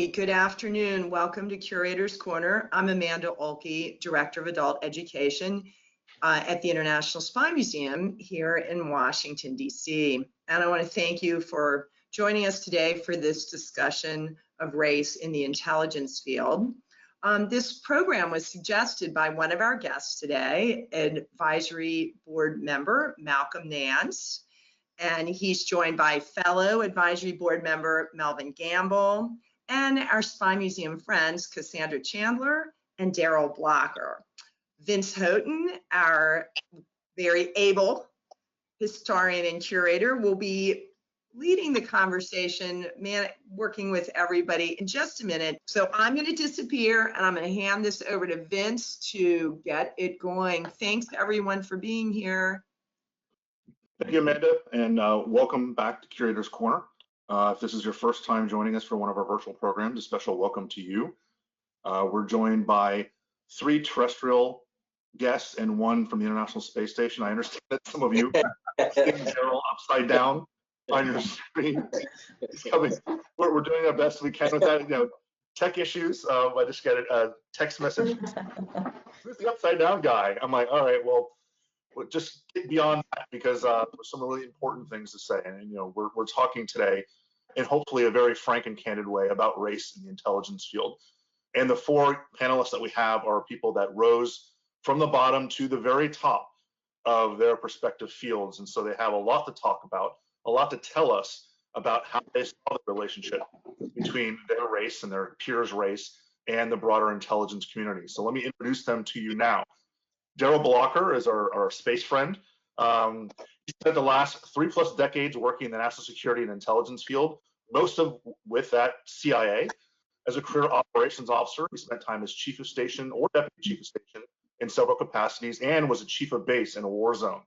Hi, good afternoon. Welcome to Curator's Corner. I'm Amanda Olke, Director of Adult Education at the International Spy Museum here in Washington, D.C. And I want to thank you for joining us today for this discussion of race in the intelligence field. This program was suggested by one of our guests today, Advisory Board member Malcolm Nance, and he's joined by fellow Advisory Board member Melvin Gamble and our Spy Museum friends Cassandra Chandler and Darrell Blocker. Vince Houghton, our very able historian and curator, will be leading the conversation, working with everybody in just a minute. So I'm going to disappear and I'm going to hand this over to Vince to get it going. Thanks everyone for being here. Thank you, Amanda, and welcome back to Curator's Corner. If this is your first time joining us for one of our virtual programs, a special welcome to you. We're joined by 3 terrestrial guests and 1 from the International Space Station. I understand that some of you seeing Darrell upside down on your screen. We're doing our best we can with that. You know, tech issues. I just got a text message. Who's the upside down guy? I'm like, all right, well, just get beyond that because there's some really important things to say. And you know, we're talking today in hopefully a very frank and candid way about race in the intelligence field. And the 4 panelists that we have are people that rose from the bottom to the very top of their respective fields. And so they have a lot to talk about, a lot to tell us about how they saw the relationship between their race and their peers' race and the broader intelligence community. So let me introduce them to you now. Darrell Blocker is our space friend. He spent the last 3+ decades working in the national security and intelligence field, most of with that CIA. As a career operations officer, he spent time as chief of station or deputy chief of station in several capacities and was a chief of base in a war zone.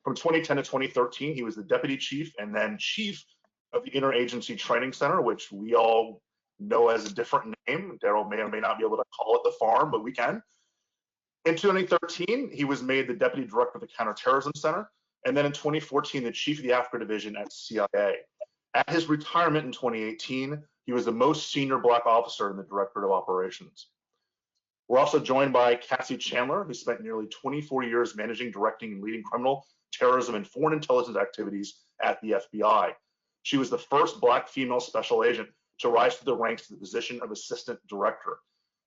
From 2010 to 2013, he was the deputy chief and then chief of the Interagency Training Center, which we all know as a different name. Darrell may or may not be able to call it the farm, but we can. In 2013, he was made the deputy director of the Counterterrorism Center, and then in 2014, the chief of the Africa division at CIA. At his retirement in 2018, he was the most senior Black officer in the Directorate of Operations. We're also joined by Cassie Chandler, who spent nearly 24 years managing, directing, and leading criminal, terrorism, and foreign intelligence activities at the FBI. She was the first Black female special agent to rise to the ranks to the position of assistant director.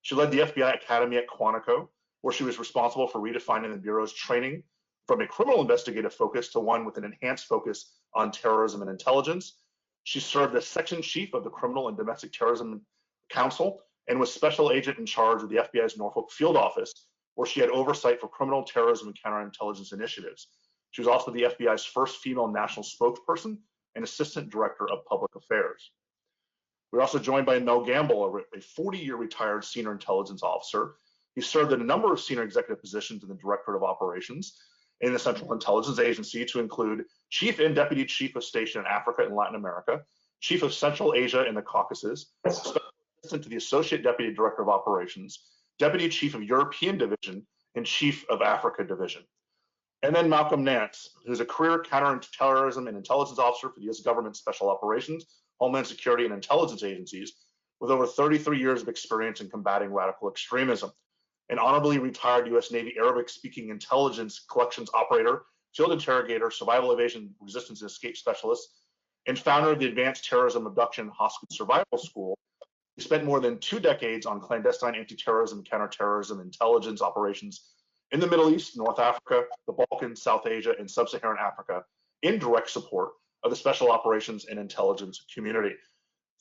She led the FBI Academy at Quantico, where she was responsible for redefining the Bureau's training from a criminal investigative focus to one with an enhanced focus on terrorism and intelligence. She served as section chief of the Criminal and Domestic Terrorism Council and was special agent in charge of the FBI's Norfolk field office, where she had oversight for criminal, terrorism, and counterintelligence initiatives. She was also the FBI's first female national spokesperson and assistant director of public affairs. We're also joined by Mel Gamble, a 40-year retired senior intelligence officer. He served in a number of senior executive positions in the Directorate of Operations in the Central Intelligence Agency, to include Chief and Deputy Chief of Station in Africa and Latin America, Chief of Central Asia and the Caucasus, Special Assistant to the Associate Deputy Director of Operations, Deputy Chief of European Division, and Chief of Africa Division. And then Malcolm Nance, who's a career counterterrorism and intelligence officer for the U.S. government special operations, Homeland Security, and intelligence agencies, with over 33 years of experience in combating radical extremism. An honorably retired U.S. Navy Arabic-speaking intelligence collections operator, field interrogator, survival evasion, resistance, and escape specialist, and founder of the Advanced Terrorism Abduction Hostage Survival School. He spent more than 2 decades on clandestine anti-terrorism, counterterrorism, intelligence operations in the Middle East, North Africa, the Balkans, South Asia, and Sub-Saharan Africa in direct support of the special operations and intelligence community.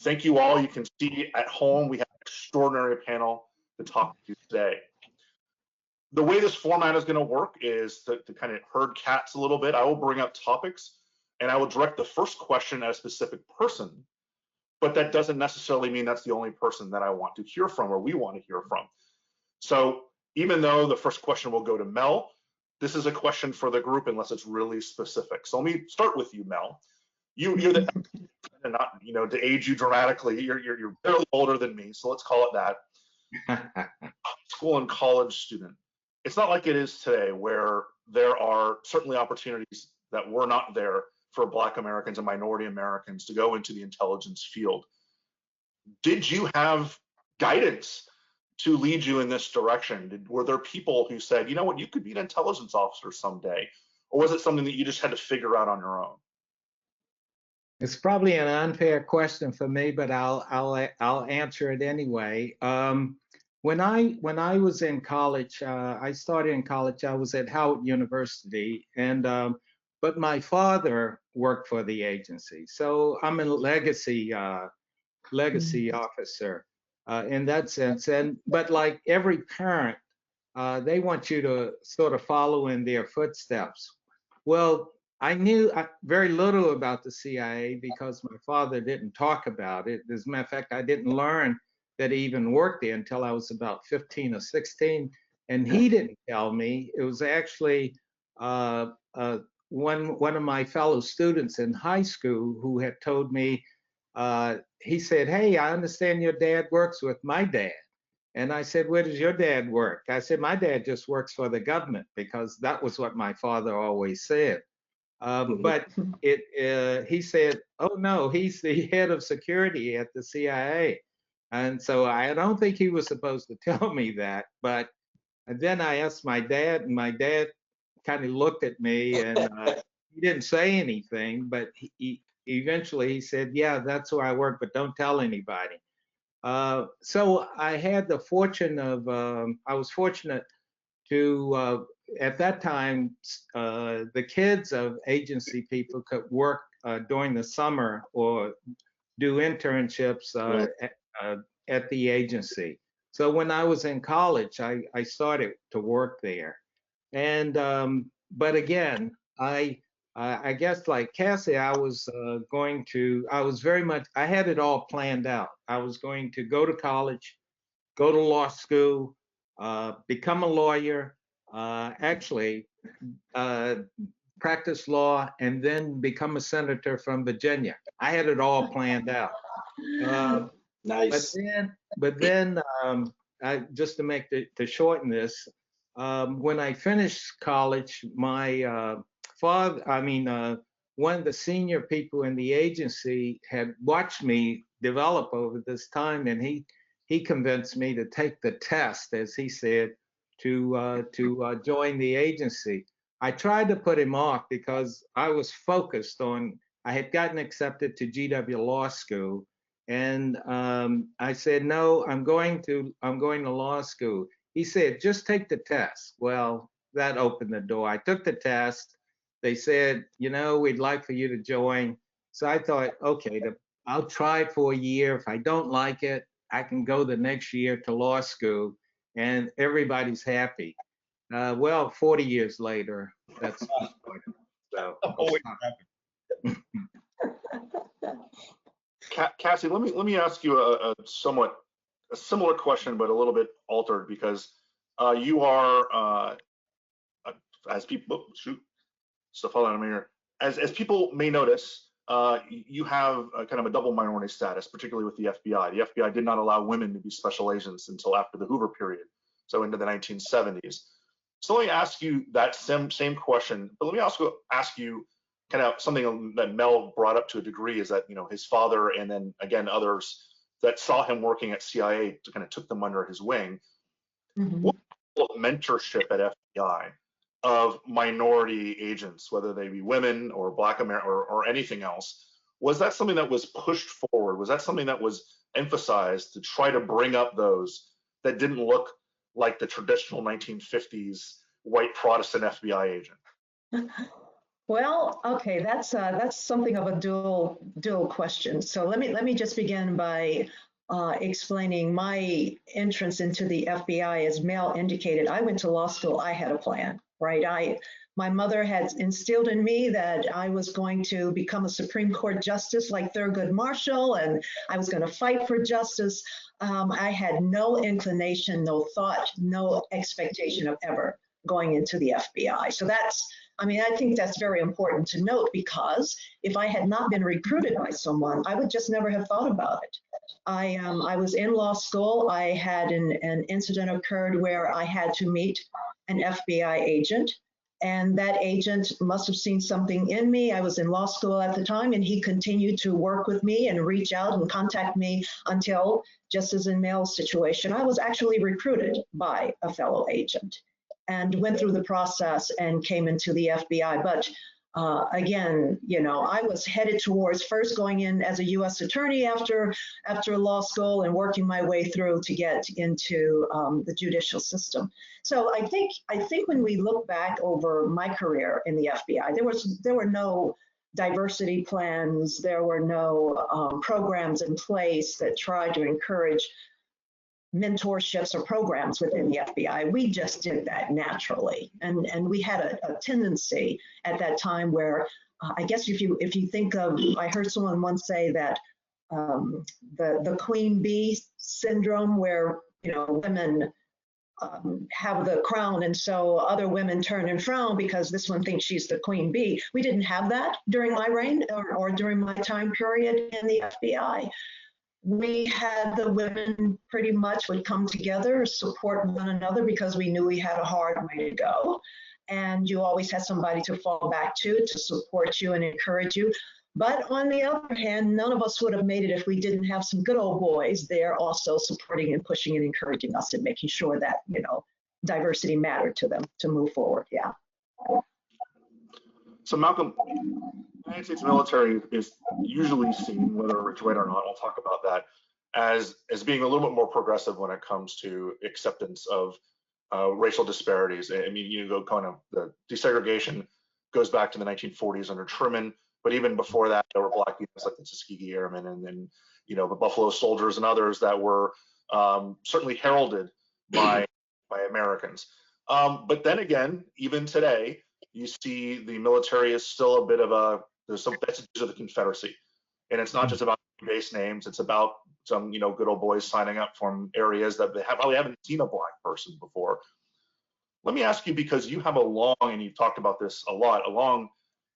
Thank you all. You can see at home, we have an extraordinary panel to talk to you today. The way this format is going to work is to kind of herd cats a little bit. I will bring up topics and I will direct the first question at a specific person, but that doesn't necessarily mean that's the only person that I want to hear from or we want to hear from. So even though the first question will go to Mel, this is a question for the group unless it's really specific. So let me start with you, Mel. You're the, not, you know, to age you dramatically, you're barely older than me, so let's call it that. School and college student. It's not like it is today, where there are certainly opportunities that were not there for Black Americans and minority Americans to go into the intelligence field. did you have guidance to lead you in this direction? Were there people who said, you know what, you could be an intelligence officer someday? Or was it something that you just had to figure out on your own? It's probably an unfair question for me, but I'll answer it anyway. When I was in college, I started in college. I was at Howard University, and but my father worked for the agency, so I'm a legacy officer in that sense. But like every parent, they want you to sort of follow in their footsteps. Well, I knew very little about the CIA because my father didn't talk about it. As a matter of fact, I didn't learn that he even worked there until I was about 15 or 16, and he didn't tell me. It was actually one of my fellow students in high school who had told me. He said, "Hey, I understand your dad works with my dad." And I said, "Where does your dad work?" I said, "My dad just works for the government," because that was what my father always said. But he said, "Oh no, he's the head of security at the CIA." And so I don't think he was supposed to tell me that. But then I asked my dad, and my dad kind of looked at me, and he didn't say anything, but he eventually he said, "Yeah, that's where I work, but don't tell anybody." So I had the fortune of, I was fortunate to, at that time, the kids of agency people could work during the summer or do internships at the agency. So when I was in college, I started to work there. And, but again, I guess like Cassie, I was I had it all planned out. I was going to go to college, go to law school, become a lawyer, actually practice law, and then become a senator from Virginia. I had it all planned out. Nice. But then just to shorten this, when I finished college, my one of the senior people in the agency had watched me develop over this time, and he convinced me to take the test, as he said, to join the agency. I tried to put him off because I was focused on. I had gotten accepted to GW Law School, and I said, "No, I'm going to law school." He said, "Just take the test." Well, that opened the door. I took the test. They said, "We'd like for you to join." So I thought, okay, I'll try it for a year. If I don't like it, I can go the next year to law school, and everybody's happy. Well, 40 years later, that's so. Cassie, let me ask you a similar question, but a little bit altered, because you are as people stuff falling on me here. As people may notice, you have kind of a double minority status, particularly with the FBI. The FBI did not allow women to be special agents until after the Hoover period, so into the 1970s. So let me ask you that same question, but let me also ask you kind of something that Mel brought up to a degree, is that his father, and then again others that saw him working at CIA kind of took them under his wing. Mm-hmm. What mentorship at FBI of minority agents, whether they be women or Black American or anything else, was that something that was pushed forward? Was that something that was emphasized to try to bring up those that didn't look like the traditional 1950s white Protestant FBI agent? Well, okay, that's something of a dual question. So let me just begin by explaining my entrance into the FBI. As Mel indicated, I went to law school. I had a plan, right? My mother had instilled in me that I was going to become a Supreme Court justice like Thurgood Marshall, and I was going to fight for justice. I had no inclination, no thought, no expectation of ever going into the FBI. So I think that's very important to note, because if I had not been recruited by someone, I would just never have thought about it. I was in law school. I had an incident occurred where I had to meet an FBI agent. And that agent must have seen something in me. I was in law school at the time, and he continued to work with me and reach out and contact me until, just as in Mel's situation, I was actually recruited by a fellow agent and went through the process and came into the FBI. But again, you know, I was headed towards first going in as a U.S. attorney after law school and working my way through to get into the judicial system. So I think when we look back over my career in the FBI, there were no diversity plans, there were no programs in place that tried to encourage mentorships or programs within the FBI. We just did that naturally, and we had a tendency at that time where I guess if you think of, I heard someone once say that the queen bee syndrome, where you know women have the crown and so other women turn and frown because this one thinks she's the queen bee. We didn't have that during my reign or during my time period in the FBI. We had the women pretty much would come together, support one another because we knew we had a hard way to go. And you always had somebody to fall back to support you and encourage you. But on the other hand, none of us would have made it if we didn't have some good old boys there also supporting and pushing and encouraging us and making sure that, you know, diversity mattered to them to move forward. Yeah. So Malcolm, the United States military is usually seen, whether it's right or not, I'll talk about that, as being a little bit more progressive when it comes to acceptance of racial disparities. I mean, you go kind of, the desegregation goes back to the 1940s under Truman, but even before that, there were black units like the Tuskegee Airmen and then, you know, the Buffalo Soldiers and others that were certainly heralded by Americans. But then again, even today, you see the military is still a bit of there's some vestiges of the Confederacy. And it's not just about base names, it's about some, you know, good old boys signing up from areas that they probably haven't seen a black person before. Let me ask you, because you have a long, and you've talked about this a lot, a long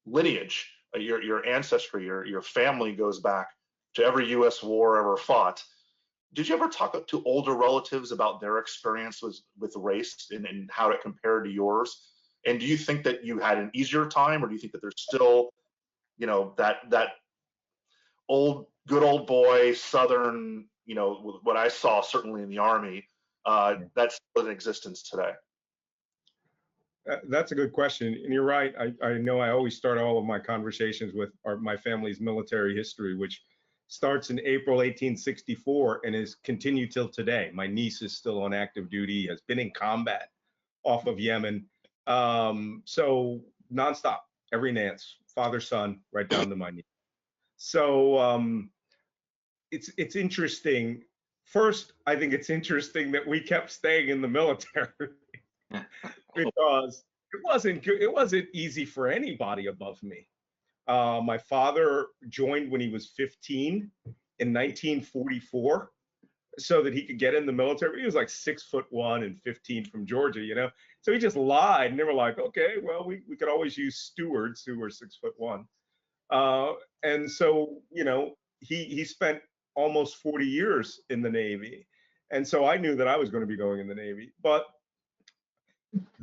lineage, your ancestry, your family goes back to every US war ever fought. Did you ever talk to older relatives about their experience with race and how it compared to yours? And do you think that you had an easier time, or do you think that there's still, you know, that good old boy Southern, you know, what I saw certainly in the Army, that's still in existence today? That's a good question, and you're right. I know I always start all of my conversations with my family's military history, which starts in April 1864 and is continued till today. My niece is still on active duty, has been in combat off of Yemen. So nonstop, every Nance, father, son, right down to my niece. So it's interesting. First, I think it's interesting that we kept staying in the military because it wasn't easy for anybody above me. My father joined when he was 15 in 1944 so that he could get in the military. He was like 6'1" and 15 from Georgia, you know. So he just lied, and they were like, okay, well, we could always use stewards who were 6'1". And so, you know, he spent almost 40 years in the Navy. And so I knew that I was going to be going in the Navy. But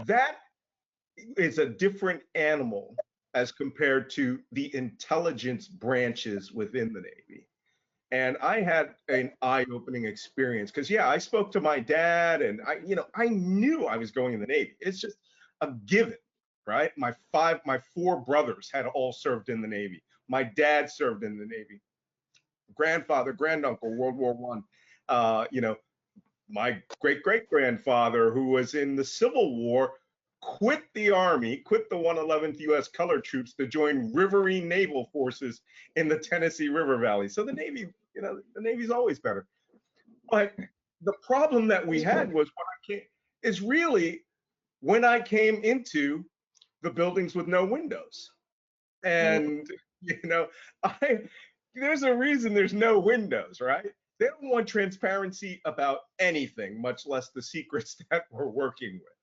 that is a different animal as compared to the intelligence branches within the Navy. And I had an eye-opening experience because, yeah, I spoke to my dad, and I knew I was going in the Navy. It's just a given, right? My four brothers had all served in the Navy. My dad served in the Navy. Grandfather, granduncle, World War I. You know, my great-great-grandfather, who was in the Civil War, quit the Army, quit the 111th U.S. Colored Troops to join Riverine Naval Forces in the Tennessee River Valley. So the Navy, you know, the Navy's always better. But the problem that we had was when I came into the buildings with no windows. And, you know, there's a reason there's no windows, right? They don't want transparency about anything, much less the secrets that we're working with.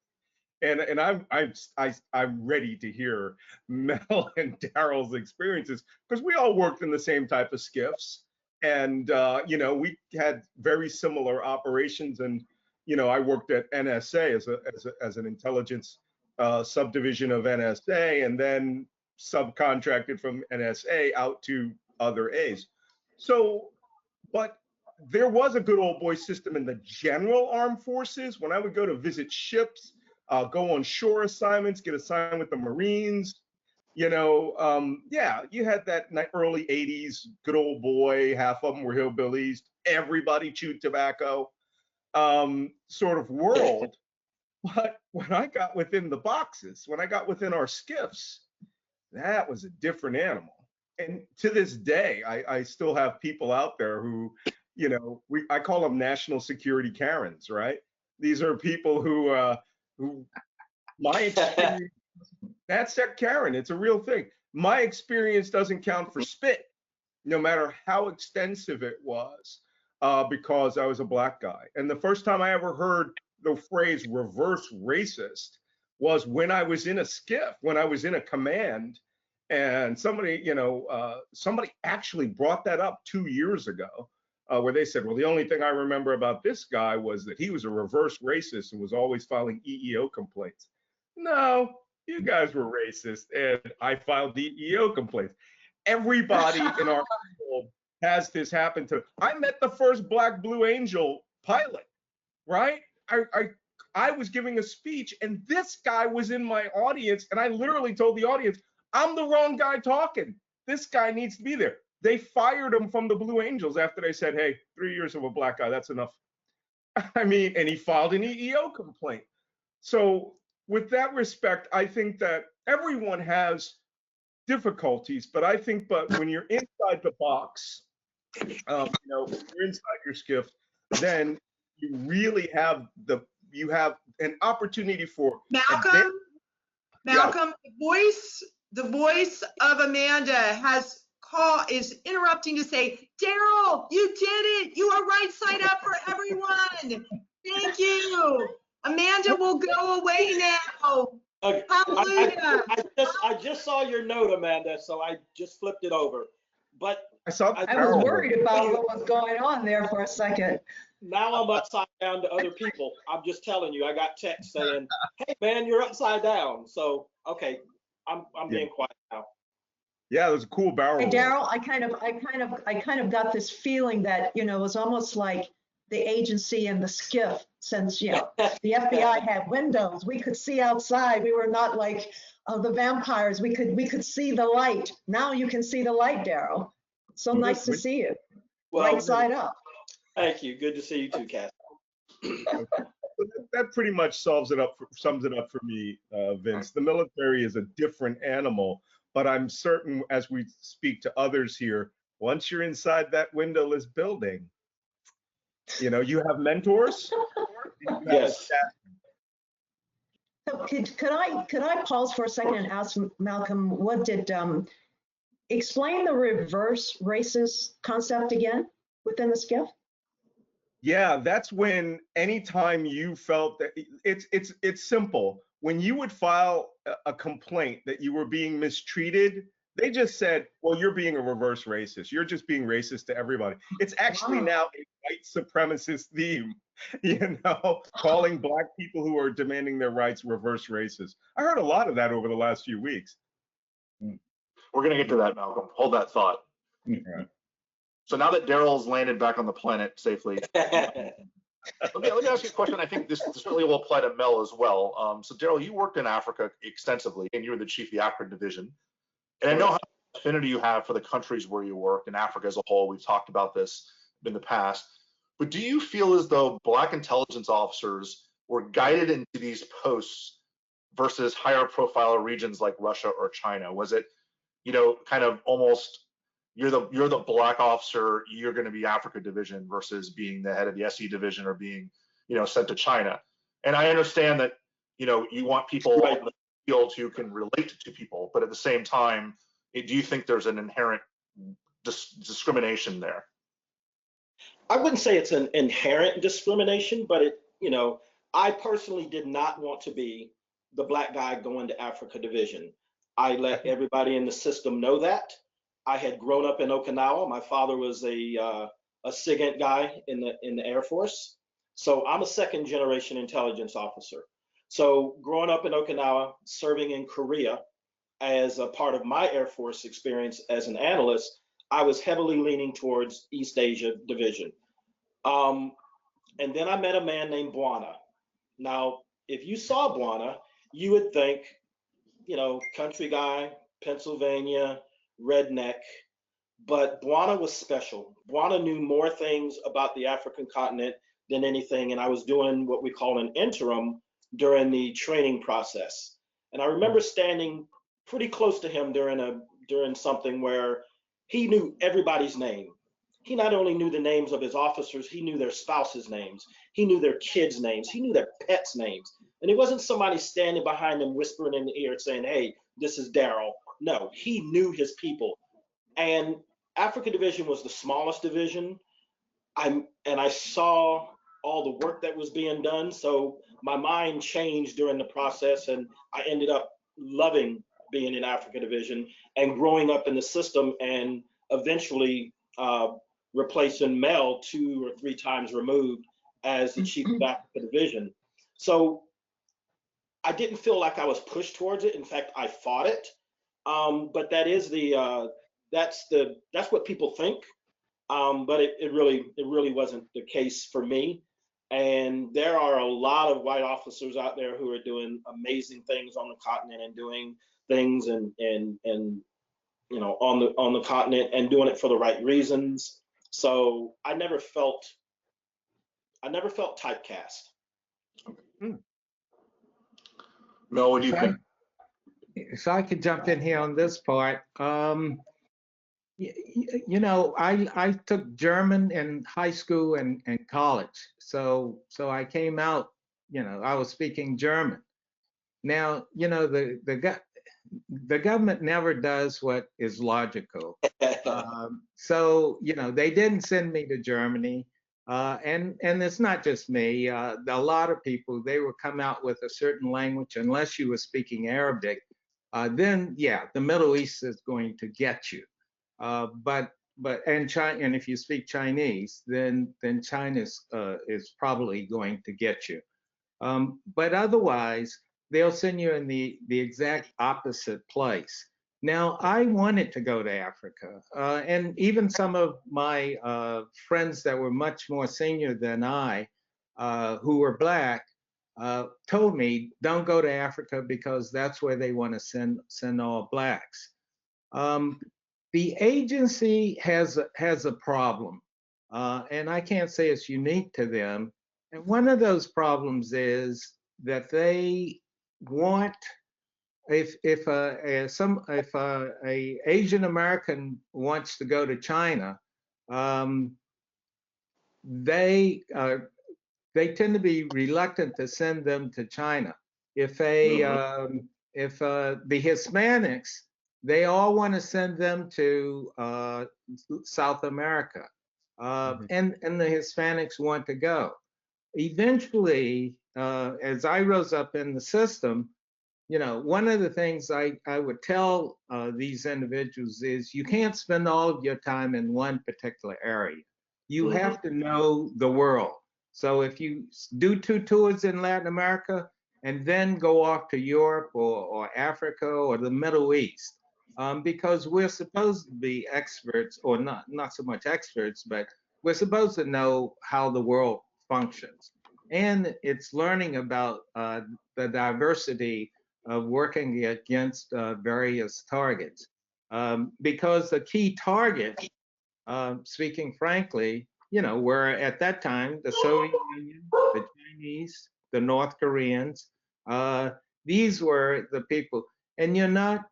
And I'm ready to hear Mel and Darrell's experiences, because we all worked in the same type of skiffs, and you know, we had very similar operations. And you know, I worked at NSA as an intelligence subdivision of NSA, and then subcontracted from NSA out to other A's. So, but there was a good old boy system in the general armed forces. When I would go to visit ships, go on shore assignments, get assigned with the Marines, you know, yeah, you had that early 80s good old boy, half of them were hillbillies, everybody chewed tobacco sort of world. But when I got within the boxes, when I got within our skiffs, that was a different animal. And to this day, I still have people out there who, you know, I call them national security Karens, right? These are people who my experience, that's that Karen, it's a real thing. My experience doesn't count for spit, no matter how extensive it was, because I was a black guy. And the first time I ever heard the phrase reverse racist was when I was in a skiff, when I was in a command, and somebody, you know, somebody actually brought that up 2 years ago, where they said, well, the only thing I remember about this guy was that he was a reverse racist and was always filing EEO complaints. No, you guys were racist, and I filed EEO complaints. Everybody in our field has this happen to. I met the first Black Blue Angel pilot, right? I was giving a speech, and this guy was in my audience, and I literally told the audience, I'm the wrong guy talking. This guy needs to be there. They fired him from the Blue Angels after they said, hey, 3 years of a black guy, that's enough. I mean, and he filed an EEO complaint. So with that respect, I think that everyone has difficulties, but I think, when you're inside the box, you know, when you're inside your skiff, then you really have you have an opportunity for Malcolm, Yeah. the voice of Amanda is interrupting to say, Darrell, you did it. You are right side up for everyone. Thank you. Amanda will go away now. Hallelujah. I just saw your note, Amanda, so I just flipped it over. But I saw I was worried about what was going on there for a second. now I'm upside down to other people. I'm just telling you, I got text saying, hey man, you're upside down. So okay, I'm being quiet now. Yeah, it was a cool barrel. Hey, Darrell, I kind of got this feeling that, you know, it was almost like the agency and the skiff, since, you know, the FBI had windows, we could see outside. We were not like the vampires. We could see the light. Now you can see the light, Darrell. So nice to see you. Well, Right side up. thank you. Good to see you too, Cass. That pretty much sums it up for me, Vince. The military is a different animal, but I'm certain as we speak to others here, once you're inside that windowless building, you know, you have mentors. Yes. So could I pause for a second and ask Malcolm, what did explain the reverse racist concept again within the skiff? Yeah, that's when anytime you felt that it's simple. When you would file a complaint that you were being mistreated, they just said, well, you're being a reverse racist. You're just being racist to everybody. It's actually now a white supremacist theme, you know, calling black people who are demanding their rights reverse racist. I heard a lot of that over the last few weeks. We're going to get to that, Malcolm. Hold that thought. Right. So now that Darrell's landed back on the planet safely, let me ask you a question. I think this certainly will apply to Mel as well. So Darrell, you worked in Africa extensively, and you were the chief of the African division. And I know how much affinity you have for the countries where you worked, and Africa as a whole. We've talked about this in the past. But do you feel as though black intelligence officers were guided into these posts versus higher profile regions like Russia or China? Was it, you know, kind of almost you're the black officer, you're going to be Africa division versus being the head of the SE division or being, you know, sent to China? And I understand that, you know, you want people in the field who can relate to people, but at the same time, do you think there's an inherent discrimination there? I wouldn't say it's an inherent discrimination, but it, you know, I personally did not want to be the black guy going to Africa division. I let everybody in the system know that. I had grown up in Okinawa. My father was a SIGINT guy in the Air Force. So I'm a second generation intelligence officer. So growing up in Okinawa, serving in Korea as a part of my Air Force experience as an analyst, I was heavily leaning towards East Asia division. And then I met a man named Bwana. Now, if you saw Bwana, you would think, you know, country guy, Pennsylvania, redneck, but Bwana was special. Bwana knew more things about the African continent than anything, and I was doing what we call an interim during the training process. And I remember standing pretty close to him during something where he knew everybody's name. He not only knew the names of his officers, he knew their spouses' names, he knew their kids' names, he knew their pets' names. And it wasn't somebody standing behind him whispering in the ear saying, hey, this is Darrell. No, he knew his people. And Africa Division was the smallest division. I saw all the work that was being done. So my mind changed during the process, and I ended up loving being in Africa Division and growing up in the system, and eventually replacing Mel 2 or 3 times removed as the chief of Africa Division. So I didn't feel like I was pushed towards it. In fact, I fought it. But that is that's what people think. But it really wasn't the case for me. And there are a lot of white officers out there who are doing amazing things on the continent and doing things and you know, on the continent and doing it for the right reasons. So I never felt typecast. Mel, what do you think? So I could jump in here on this part. You know, I took German in high school and college. So I came out, you know, I was speaking German. Now, you know, the government never does what is logical. So, you know, they didn't send me to Germany. And it's not just me. A lot of people, they would come out with a certain language, unless you were speaking Arabic, then yeah, the Middle East is going to get you. And if you speak Chinese, then China is probably going to get you. But otherwise, they'll send you in the exact opposite place. Now, I wanted to go to Africa, and even some of my friends that were much more senior than I, who were Black, told me, don't go to Africa because that's where they want to send all Blacks. The agency has a problem, and I can't say it's unique to them. And one of those problems is that they want, if a Asian American wants to go to China, they tend to be reluctant to send them to China. If the Hispanics, they all want to send them to South America, and the Hispanics want to go. Eventually, as I rose up in the system, you know, one of the things I would tell these individuals is you can't spend all of your time in one particular area. You have to know the world. So if you do 2 tours in Latin America and then go off to Europe or Africa or the Middle East, because we're supposed to be experts, or not so much experts, but we're supposed to know how the world functions. And it's learning about the diversity of working against various targets. Because the key target, speaking frankly, you know, were at that time the Soviet Union, the Chinese, the North Koreans. These were the people, and you're not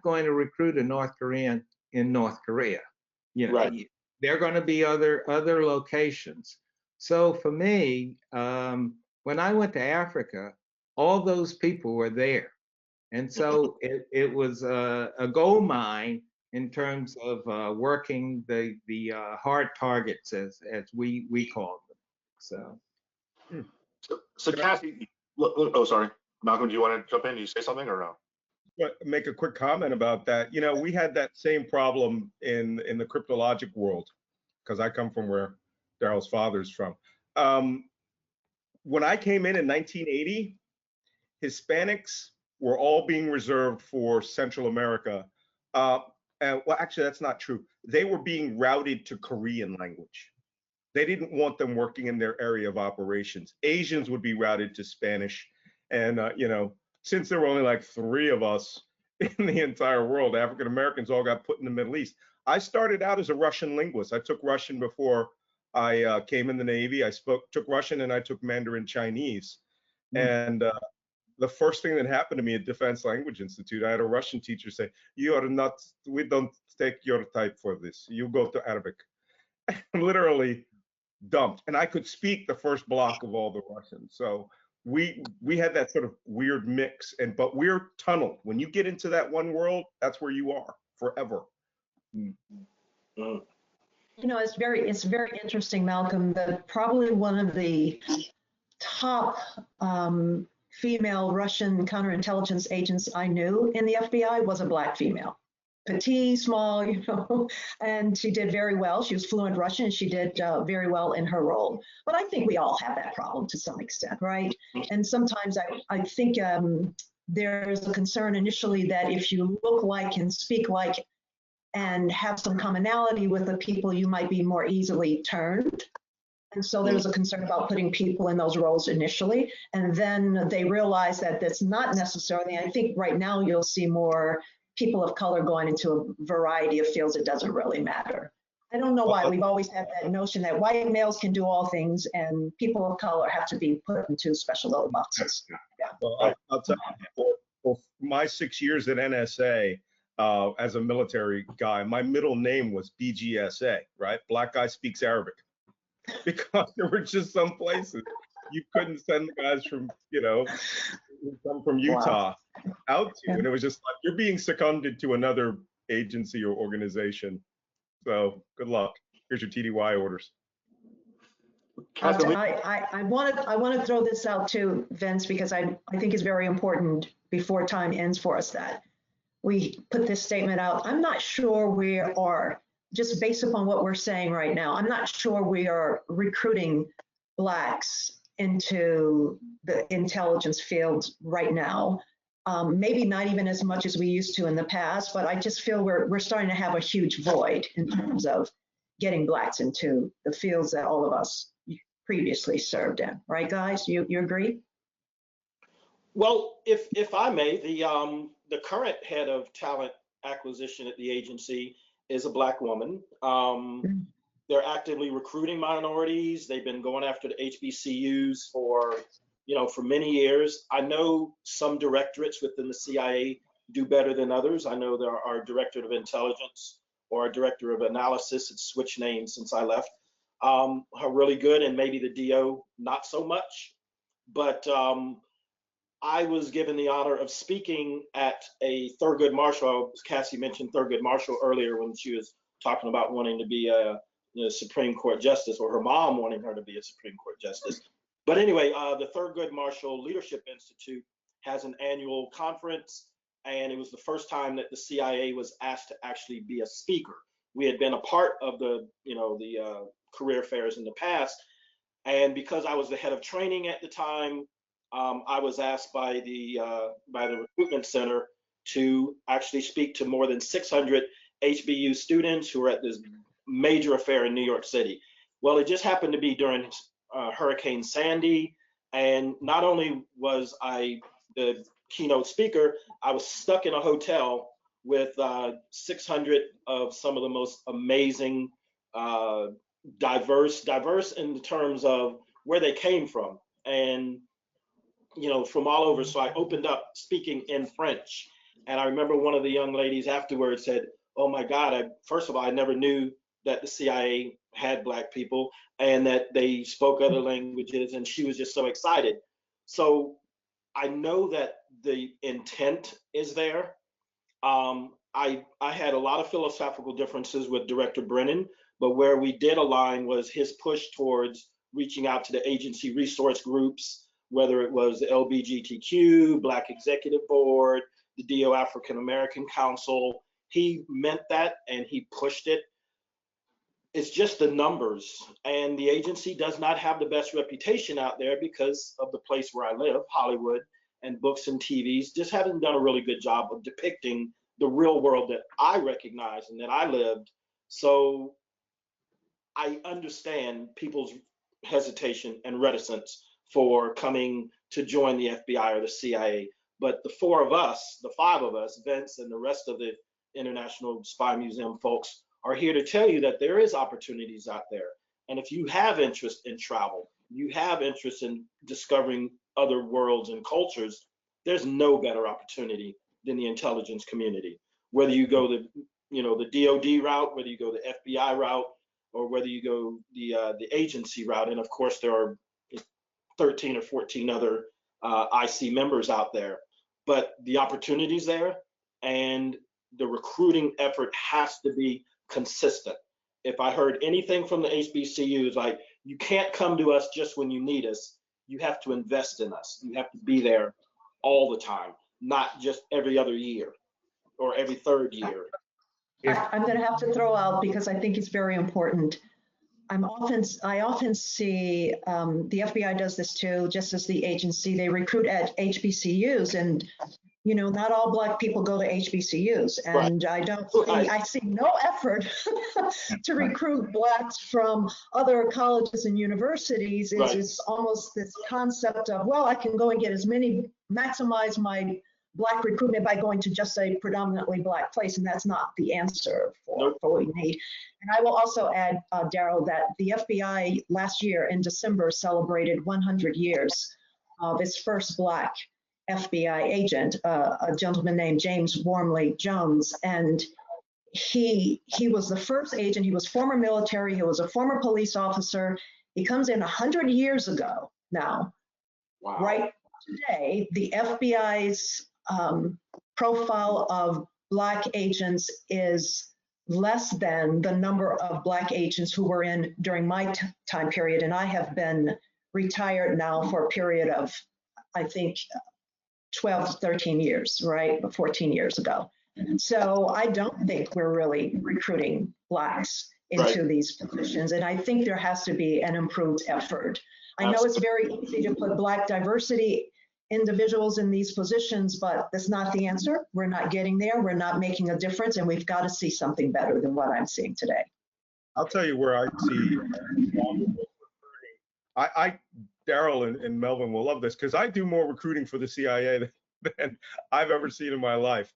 going to recruit a North Korean in North Korea. You know, Right. There are going to be other locations. So for me, when I went to Africa, all those people were there, and so it was a gold mine in terms of working the hard targets, as we call them. So Cassie, oh, sorry, Malcolm, do you want to jump in? Do you say something or no? But make a quick comment about that. You know, we had that same problem in the cryptologic world, because I come from where Darrell's father's from. when I came in 1980, Hispanics were all being reserved for Central America. And well, actually, that's not true. They were being routed to Korean language. They didn't want them working in their area of operations. Asians would be routed to Spanish. And, you know, since there were only like 3 of us in the entire world, African Americans all got put in the Middle East. I started out as a Russian linguist. I took Russian before I came in the Navy. I took Russian and I took Mandarin Chinese. And the first thing that happened to me at Defense Language Institute, I had a Russian teacher say, "You are not, we don't take your type for this. You go to Arabic." Literally dumped. And I could speak the first block of all the Russian. So we had that sort of weird mix, but we're tunneled. When you get into that one world, that's where you are forever. You know, it's very interesting, Malcolm, that probably one of the top female Russian counterintelligence agents I knew in the FBI was a Black female. Petite, small, you know, and she did very well. She was fluent Russian and she did very well in her role. But I think we all have that problem to some extent, right? And sometimes I think there's a concern initially that if you look like and speak like and have some commonality with the people, you might be more easily turned. And so there was a concern about putting people in those roles initially. And then they realized that that's not necessarily, I think right now you'll see more people of color going into a variety of fields. It doesn't really matter. I don't know why we've always had that notion that white males can do all things and people of color have to be put into special little boxes. Yeah. Well, I'll tell you, for my 6 years at NSA, as a military guy, my middle name was BGSA, right? Black guy speaks Arabic. Because there were just some places you couldn't send the guys from, you know, come from Utah out to. And it was just like, you're being seconded to another agency or organization. So good luck. Here's your TDY orders. I want to throw this out too, Vince, because I think it's very important before time ends for us that we put this statement out. I'm not sure we are, just based upon what we're saying right now, I'm not sure we are recruiting Blacks into the intelligence field right now. Maybe not even as much as we used to in the past, but I just feel we're starting to have a huge void in terms of getting Blacks into the fields that all of us previously served in. Right, guys? You agree? Well, if I may, the current head of talent acquisition at the agency is a Black woman. They're actively recruiting minorities. They've been going after the HBCUs for many years. I know some directorates within the CIA do better than others. I know there are director of intelligence or a director of analysis. It's switched names since I left. Are really good, and maybe the DO not so much. But I was given the honor of speaking at a Thurgood Marshall. Cassie mentioned Thurgood Marshall earlier when she was talking about wanting to be a Supreme Court justice, or her mom wanting her to be a Supreme Court justice. But anyway, the Thurgood Marshall Leadership Institute has an annual conference, and it was the first time that the CIA was asked to actually be a speaker. We had been a part of the career fairs in the past, and because I was the head of training at the time, I was asked by the Recruitment Center to actually speak to more than 600 HBU students who were at this major affair in New York City. Well, it just happened to be during Hurricane Sandy, and not only was I the keynote speaker, I was stuck in a hotel with 600 of some of the most amazing, diverse in the terms of where they came from, and from all over. So I opened up speaking in French, and I remember one of the young ladies afterwards said, "Oh my God, first of all, I never knew that the CIA had Black people and that they spoke other languages," and she was just so excited. So I know that the intent is there. I had a lot of philosophical differences with Director Brennan, but where we did align was his push towards reaching out to the agency resource groups, whether it was the LGBTQ, Black Executive Board, the DO African American Council. He meant that and he pushed it. it's just the numbers, and the agency does not have the best reputation out there because of the place where I live, Hollywood, and books and TVs just haven't done a really good job of depicting the real world that I recognize and that I lived. So I understand people's hesitation and reticence for coming to join the FBI or the CIA. But the four of us, the five of us, Vince and the rest of the International Spy Museum folks, are here to tell you that there is opportunities out there. And if you have interest in travel, you have interest in discovering other worlds and cultures, there's no better opportunity than the intelligence community. Whether you go the DoD route, whether you go the FBI route, or whether you go the agency route, and of course there are 13 or 14 other IC members out there, but the opportunity's there, and the recruiting effort has to be consistent. If I heard anything from the HBCUs, like, you can't come to us just when you need us. You have to invest in us. You have to be there all the time, not just every other year or every third year. I'm going to have to throw out, because I think it's very important. I often see the FBI does this too, just as the agency. They recruit at HBCUs, and not all Black people go to HBCUs, and right. I see no effort to recruit Blacks from other colleges and universities. It's almost this concept of, well, I can go and get maximize my Black recruitment by going to just a predominantly Black place, and that's not the answer for what we need. And I will also add, Darrell, that the FBI last year in December celebrated 100 years of its first Black FBI agent, a gentleman named James Wormley Jones, and he was the first agent. He was former military. He was a former police officer. He comes in 100 years ago now. Wow. Right today, the FBI's profile of Black agents is less than the number of Black agents who were in during my time period, and I have been retired now for a period of, I think, 12 to 13 years, right? 14 years ago. So I don't think we're really recruiting Blacks into these positions, and I think there has to be an improved effort. I know it's very easy to put Black diversity individuals in these positions, but that's not the answer. We're not getting there. We're not making a difference, and we've got to see something better than what I'm seeing today. I'll tell you where I see. Darrell and Melvin will love this, because I do more recruiting for the CIA than I've ever seen in my life.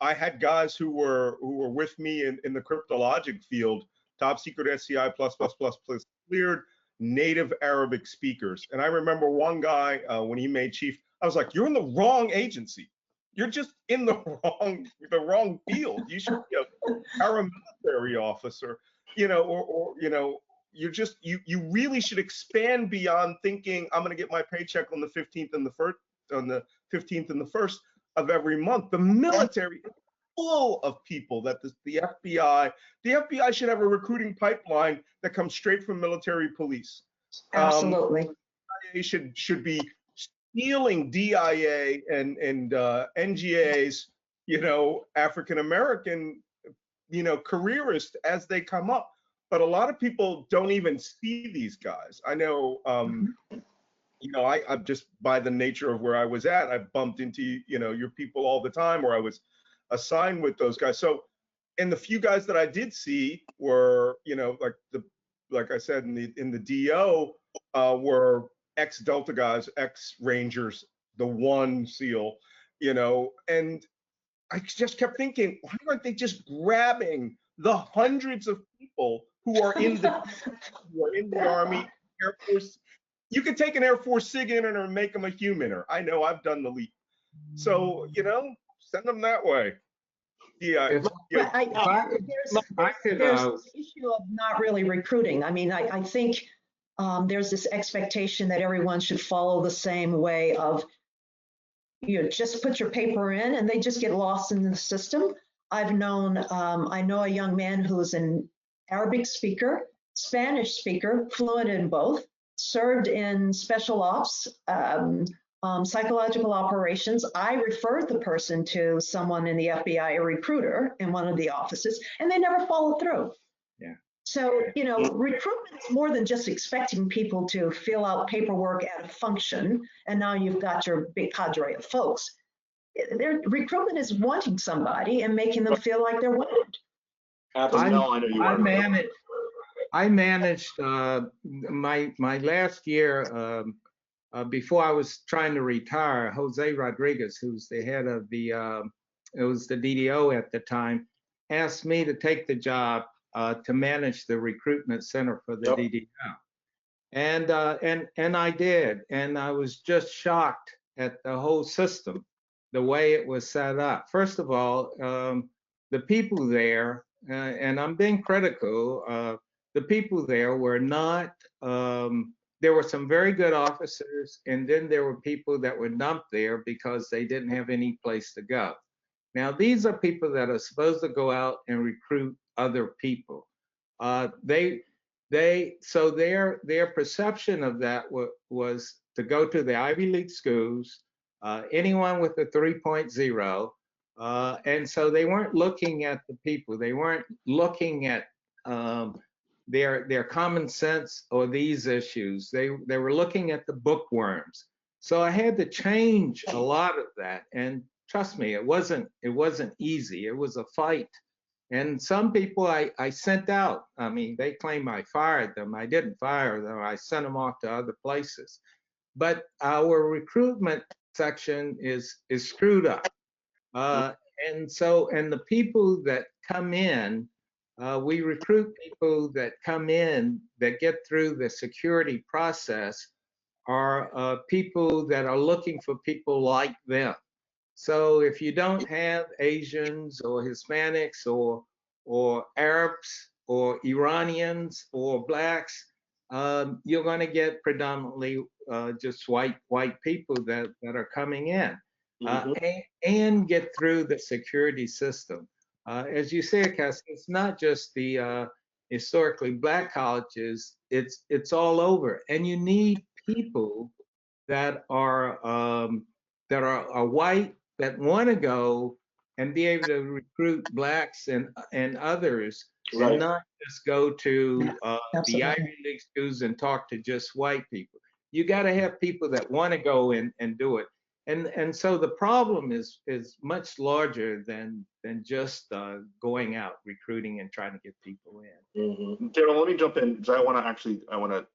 I had guys who were with me in the cryptologic field, top secret SCI plus cleared native Arabic speakers. And I remember one guy, when he made chief, I was like, you're in the wrong agency. You're just in the wrong field. You should be a paramilitary officer, or you really should expand beyond thinking, I'm going to get my paycheck on the 15th and the 1st of every month. The military is full of people that the FBI should have a recruiting pipeline that comes straight from military police. Absolutely. Should be stealing DIA and NGA's, African American, careerists as they come up. But a lot of people don't even see these guys. I know, I'm just, by the nature of where I was at, I bumped into, your people all the time, or I was assigned with those guys. So, and the few guys that I did see were, like I said, in the DO, were ex-Delta guys, ex-Rangers, the one SEAL, and I just kept thinking, why aren't they just grabbing the hundreds of people who are in the Army, Air Force? You could take an Air Force SIG interner and make them a humaner. I know, I've done the leap. So, send them that way. Yeah. There's the issue of not really recruiting. I mean, I think there's this expectation that everyone should follow the same way of, just put your paper in and they just get lost in the system. I know a young man who is an Arabic speaker, Spanish speaker, fluent in both, served in special ops, psychological operations. I referred the person to someone in the FBI, a recruiter in one of the offices, and they never followed through. Yeah. So, you know, recruitment is more than just expecting people to fill out paperwork at a function, and now you've got your big cadre of folks. Recruitment is wanting somebody and making them feel like they're wanted. I managed my last year before I was trying to retire. Jose Rodriguez, who's the head of it was the DDO at the time, asked me to take the job to manage the recruitment center for the DDO, and I did, and I was just shocked at the whole system, the way it was set up. First of all, the people there, and I'm being critical, the people there were not, there were some very good officers, and then there were people that were dumped there because they didn't have any place to go. Now, these are people that are supposed to go out and recruit other people. So their perception of that was to go to the Ivy League schools, anyone with a 3.0, and so they weren't looking at the people. They weren't looking at their common sense or these issues. They were looking at the bookworms. So I had to change a lot of that, and trust me, it wasn't easy. It was a fight. And some people I sent out. I mean, they claim I fired them. I didn't fire them. I sent them off to other places. But our recruitment section is screwed up. And the people that come in, we recruit people that come in that get through the security process are people that are looking for people like them. So if you don't have Asians or Hispanics or Arabs or Iranians or blacks, you're going to get predominantly just white people that are coming in and get through the security system. As you say, Cass, it's not just the historically black colleges; it's all over, and you need people that are white, that want to go and be able to recruit blacks and others, and not just go to the Ivy League schools and talk to just white people. You got to have people that want to go in and do it. And so the problem is much larger than just going out recruiting and trying to get people in. Darrell, let me jump in because I want to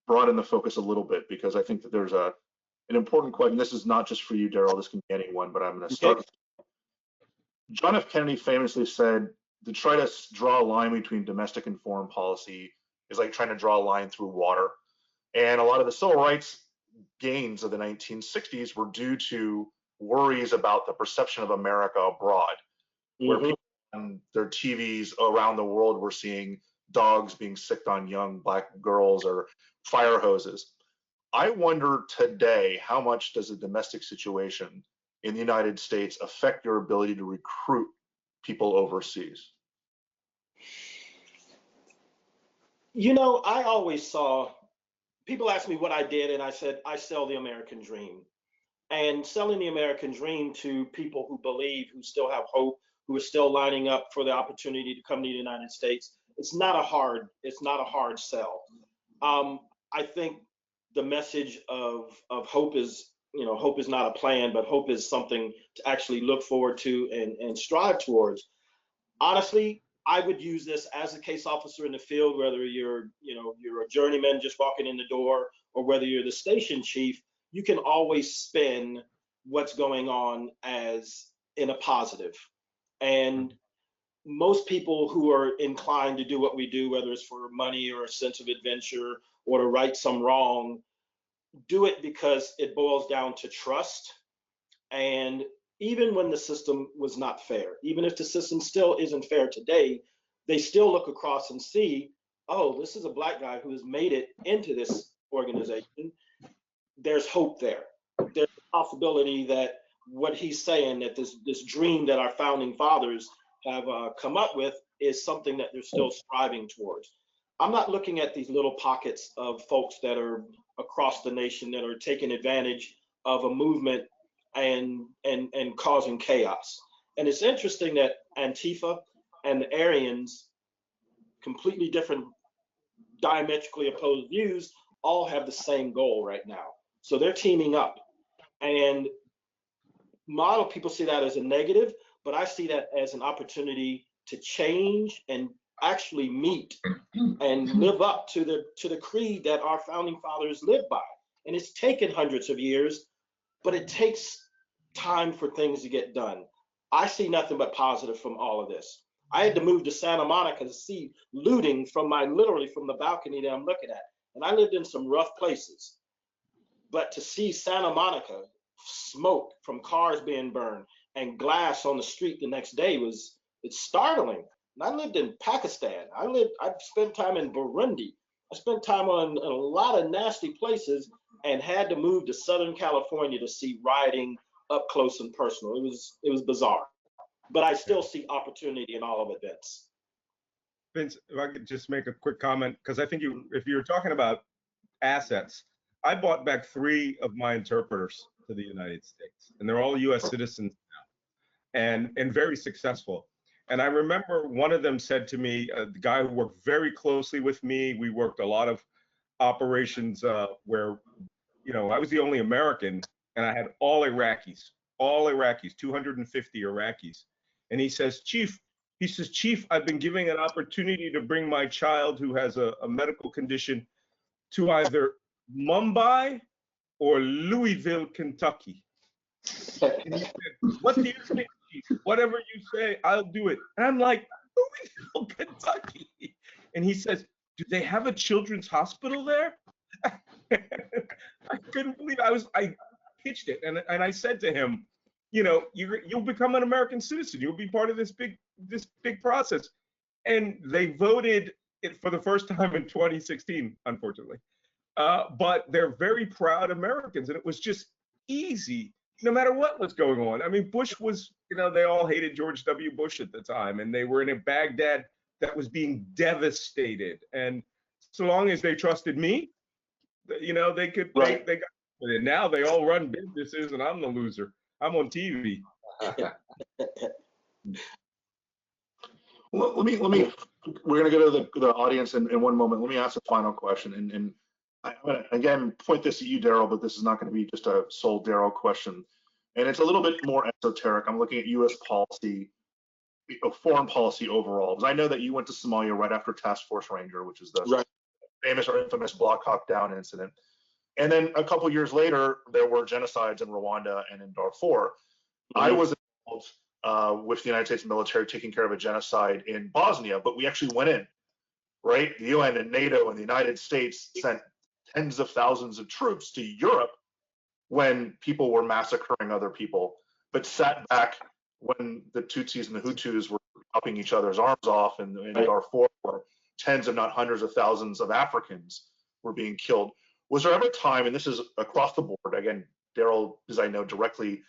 broaden the focus a little bit, because I think that there's an important question. This is not just for you, Darrell. This can be anyone, but I'm going to start. John F. Kennedy famously said, to try to draw a line between domestic and foreign policy is like trying to draw a line through water. And a lot of the civil rights gains of the 1960s were due to worries about the perception of America abroad, where people on their TVs around the world were seeing dogs being sicked on young black girls or fire hoses. I wonder today, how much does the domestic situation in the United States affect your ability to recruit people overseas? You know, I always saw people ask me what I did, and I said, I sell the American dream. And selling the American dream to people who believe, who still have hope, who are still lining up for the opportunity to come to the United States, it's not a hard sell. I think the message of hope is, you know, hope is not a plan, but hope is something to actually look forward to and strive towards. Honestly, I would use this as a case officer in the field, whether you're a journeyman just walking in the door, or whether you're the station chief. You can always spin what's going on as in a positive. And most people who are inclined to do what we do, whether it's for money or a sense of adventure or to right some wrong, do it because it boils down to trust. And even when the system was not fair, even if the system still isn't fair today, they still look across and see, oh, this is a black guy who has made it into this organization. There's hope there. There's a possibility that what he's saying, that this dream that our founding fathers have come up with, is something that they're still striving towards. I'm not looking at these little pockets of folks that are across the nation that are taking advantage of a movement and causing chaos. And it's interesting that Antifa and the Aryans completely different, diametrically opposed views, all have the same goal right now. So they're teaming up. And a lot of people see that as a negative, but I see that as an opportunity to change and actually meet and live up to the creed that our founding fathers lived by. And it's taken hundreds of years, but it takes time for things to get done. I see nothing but positive from all of this. I had to move to Santa Monica to see looting literally from the balcony that I'm looking at. And I lived in some rough places. But to see Santa Monica, smoke from cars being burned and glass on the street the next day it's startling. And I lived in Pakistan. I spent time in Burundi. I spent time in a lot of nasty places and had to move to Southern California to see rioting up close and personal. It was bizarre. But I still see opportunity in all of it, Vince. Vince, if I could just make a quick comment, because I think if you're talking about assets, I bought back 3 of my interpreters to the United States, and they're all U.S. citizens now, and very successful. And I remember one of them said to me, the guy who worked very closely with me, we worked a lot of operations where, I was the only American, and I had all Iraqis, 250 Iraqis. And he says, Chief, I've been given an opportunity to bring my child who has a medical condition to either Mumbai or Louisville, Kentucky. And he said, what do you think, Chief? Whatever you say, I'll do it. And I'm like, Louisville, Kentucky. And he says, do they have a children's hospital there? I couldn't believe it. I pitched it, and I said to him, you'll become an American citizen. You'll be part of this big process. And they voted it for the first time in 2016, unfortunately. But they're very proud Americans, and it was just easy, no matter what was going on. I mean, Bush was, they all hated George W. Bush at the time, and they were in a Baghdad that was being devastated. And so long as they trusted me, they could, right. they got it. Now they all run businesses, and I'm the loser. I'm on TV. Well, let me. We're going to go to the audience in one moment. Let me ask a final question, and I'm going to again point this at you, Darrell, but this is not going to be just a sole Darrell question, and it's a little bit more esoteric. I'm looking at U.S. policy, foreign policy overall, because I know that you went to Somalia right after Task Force Ranger, which is the famous or infamous Block Hawk Down incident. And then a couple years later, there were genocides in Rwanda and in Darfur. I was involved with the United States military taking care of a genocide in Bosnia, but we actually went in, right? The UN and NATO and the United States sent tens of thousands of troops to Europe when people were massacring other people, but sat back when the Tutsis and the Hutus were chopping each other's arms off, and in Darfur, where tens, if not hundreds of thousands of Africans were being killed. Was there ever a time, and this is across the board, again, Darrell, as I know directly,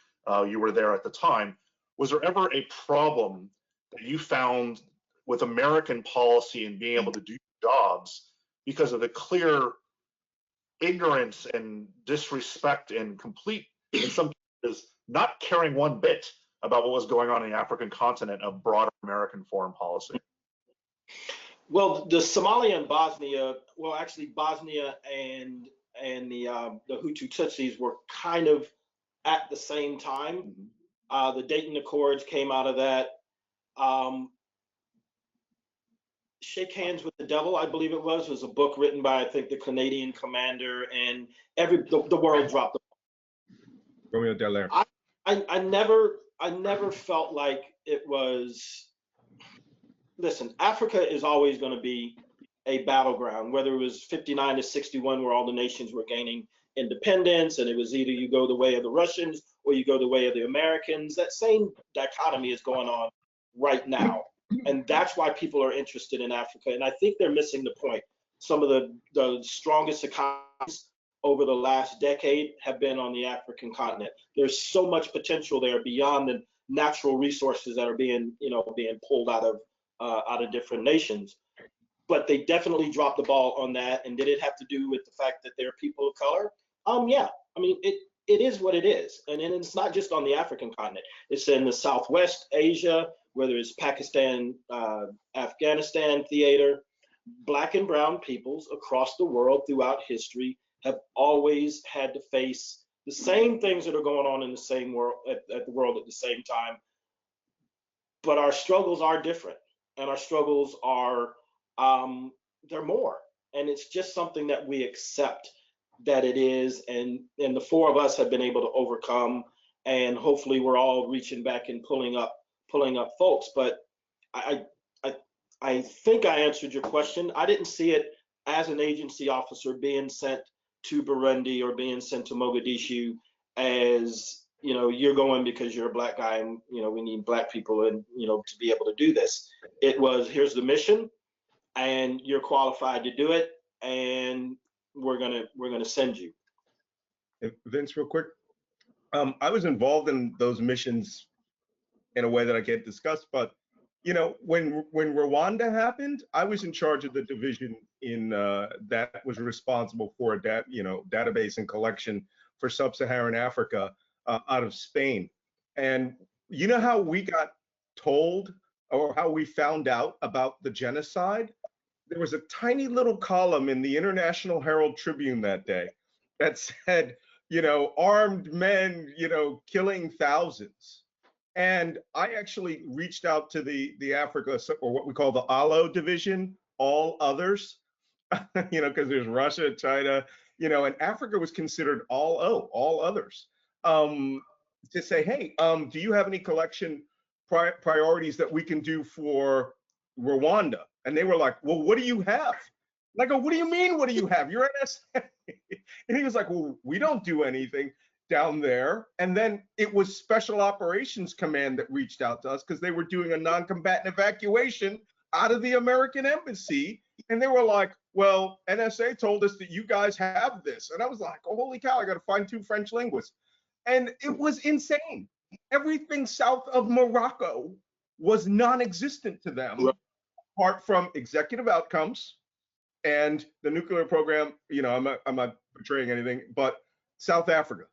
you were there at the time, was there ever a problem that you found with American policy and being able to do jobs because of the clear ignorance and disrespect and complete, in some cases, not caring one bit about what was going on in the African continent of broader American foreign policy? Well, the Somalia and Bosnia, well, actually Bosnia and the Hutu Tutsis were kind of at the same time. The Dayton Accords came out of that. Shake Hands with the Devil, I believe it was a book written by, I think, the Canadian commander, and the world dropped the ball. Romeo Dallaire. I never felt like it was. Listen, Africa is always going to be a battleground, whether it was 59 to 61, where all the nations were gaining independence, and it was either you go the way of the Russians or you go the way of the Americans. That same dichotomy is going on right now. And that's why people are interested in Africa. And I think they're missing the point. Some of the strongest economies over the last decade have been on the African continent. There's so much potential there beyond the natural resources that are being pulled out of different nations. But they definitely dropped the ball on that. And did it have to do with the fact that they're people of color? Yeah. I mean, it is what it is. And it's not just on the African continent. It's in the Southwest Asia, whether it's Pakistan, Afghanistan theater, Black and brown peoples across the world throughout history have always had to face the same things that are going on in the same world at the world at the same time. But our struggles are different, and our struggles are they're more, and it's just something that we accept that it is, and the four of us have been able to overcome, and hopefully we're all reaching back and pulling up folks. But I think I answered your question. I didn't see it as an agency officer being sent to Burundi or being sent to Mogadishu as, you know, you're going because you're a Black guy and, you know, we need Black people and, you know, to be able to do this. It was, here's the mission and you're qualified to do it, and we're gonna send you. Vince, real quick. I was involved in those missions in a way that I can't discuss, but you know, when Rwanda happened, I was in charge of the division in that was responsible for a database and collection for sub-Saharan Africa out of Spain. And you know how we got told, or how we found out about the genocide? There was a tiny little column in the International Herald Tribune that day that said, you know, armed men, you know, killing thousands. And I actually reached out to the Africa, or what we call the ALO division, all others, you know, because there's Russia, China, you know, and Africa was considered all others. To say, hey, do you have any collection priorities that we can do for Rwanda? And they were like, well, what do you have? And I go, what do you mean, what do you have? You're NSA. And he was like, well, we don't do anything down there. And then it was Special Operations Command that reached out to us because they were doing a non-combatant evacuation out of the American embassy. And they were like, well, NSA told us that you guys have this. And I was like, oh, holy cow, I got to find 2 French linguists. And it was insane. Everything south of Morocco was non-existent to them, apart from executive outcomes and the nuclear program. You know, I'm not portraying anything, but South Africa.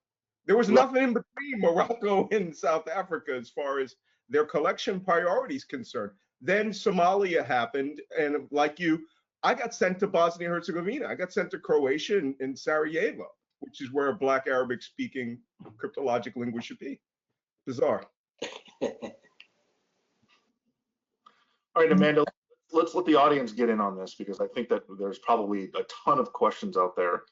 There was nothing in between Morocco and South Africa as far as their collection priorities concerned. Then Somalia happened, and like you, I got sent to Bosnia Herzegovina. I got sent to Croatia and Sarajevo, which is where a Black Arabic speaking cryptologic linguist should be. Bizarre. All right, Amanda, let's let the audience get in on this, because I think that there's probably a ton of questions out there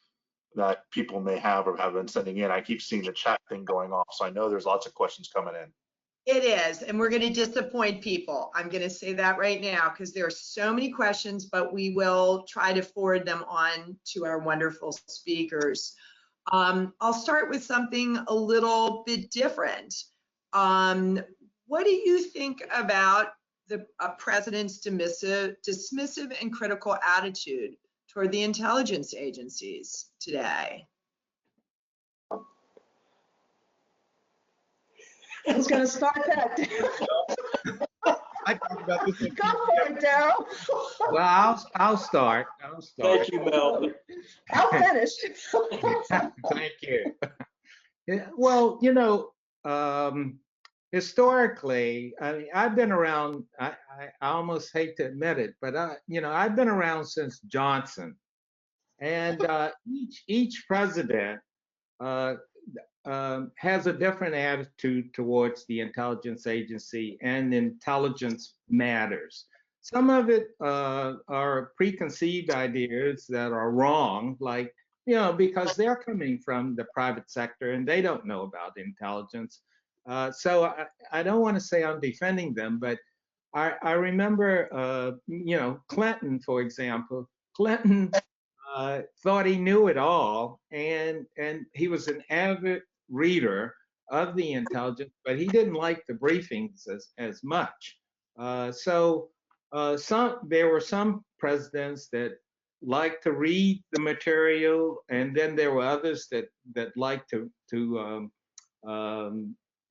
that people may have or have been sending in. I keep seeing the chat thing going off, so I know there's lots of questions coming in. It is, and we're going to disappoint people. I'm going to say that right now because there are so many questions, but we will try to forward them on to our wonderful speakers. I'll start with something a little bit different. What do you think about the president's dismissive and critical attitude toward the intelligence agencies today? Who's going to start that? I talked about this. Go for it, Darrell. Well, I'll start. Thank you, Mel. I'll finish. Thank you. Yeah, well, you know, historically, I mean, I've been around. I almost hate to admit it, but you know, I've been around since Johnson, and each president has a different attitude towards the intelligence agency and intelligence matters. Some of it are preconceived ideas that are wrong, like, you know, because they're coming from the private sector and they don't know about intelligence. So I don't want to say I'm defending them, but I remember, you know, Clinton, for example. Clinton thought he knew it all, and he was an avid reader of the intelligence, but he didn't like the briefings as much. So there were some presidents that liked to read the material, and then there were others that liked to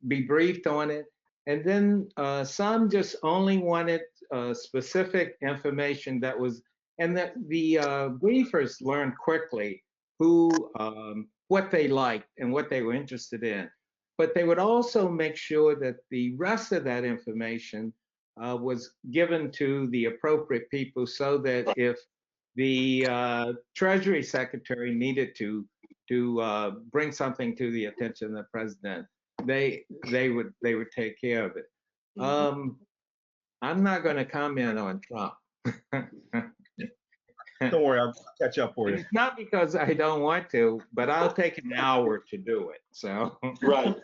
be briefed on it, and then some just only wanted specific information that was, and that the briefers learned quickly who what they liked and what they were interested in. But they would also make sure that the rest of that information was given to the appropriate people so that if the Treasury Secretary needed to bring something to the attention of the president, they would take care of it. I'm not going to comment on Trump. Don't worry, I'll catch up for you. It's not because I don't want to, but I'll take an hour to do it. So Right.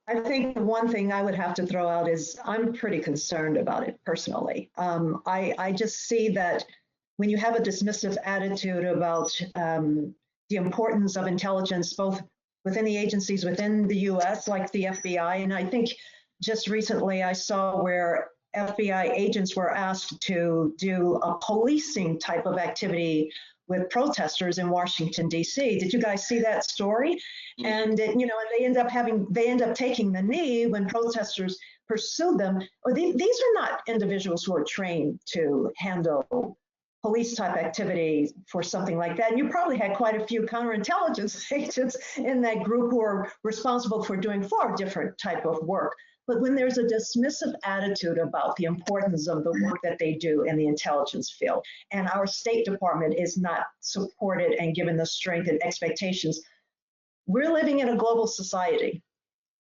I think the one thing I would have to throw out is I'm pretty concerned about it personally. I just see that when you have a dismissive attitude about the importance of intelligence, both within the agencies within the US, like the FBI, and I think just recently I saw where FBI agents were asked to do a policing type of activity with protesters in Washington, D.C. Did you guys see that story? And you know, they end up taking the knee when protesters pursued them. These are not individuals who are trained to handle police type activity for something like that. And you probably had quite a few counterintelligence agents in that group who are responsible for doing far different type of work. But when there's a dismissive attitude about the importance of the work that they do in the intelligence field, and our State Department is not supported and given the strength and expectations, we're living in a global society.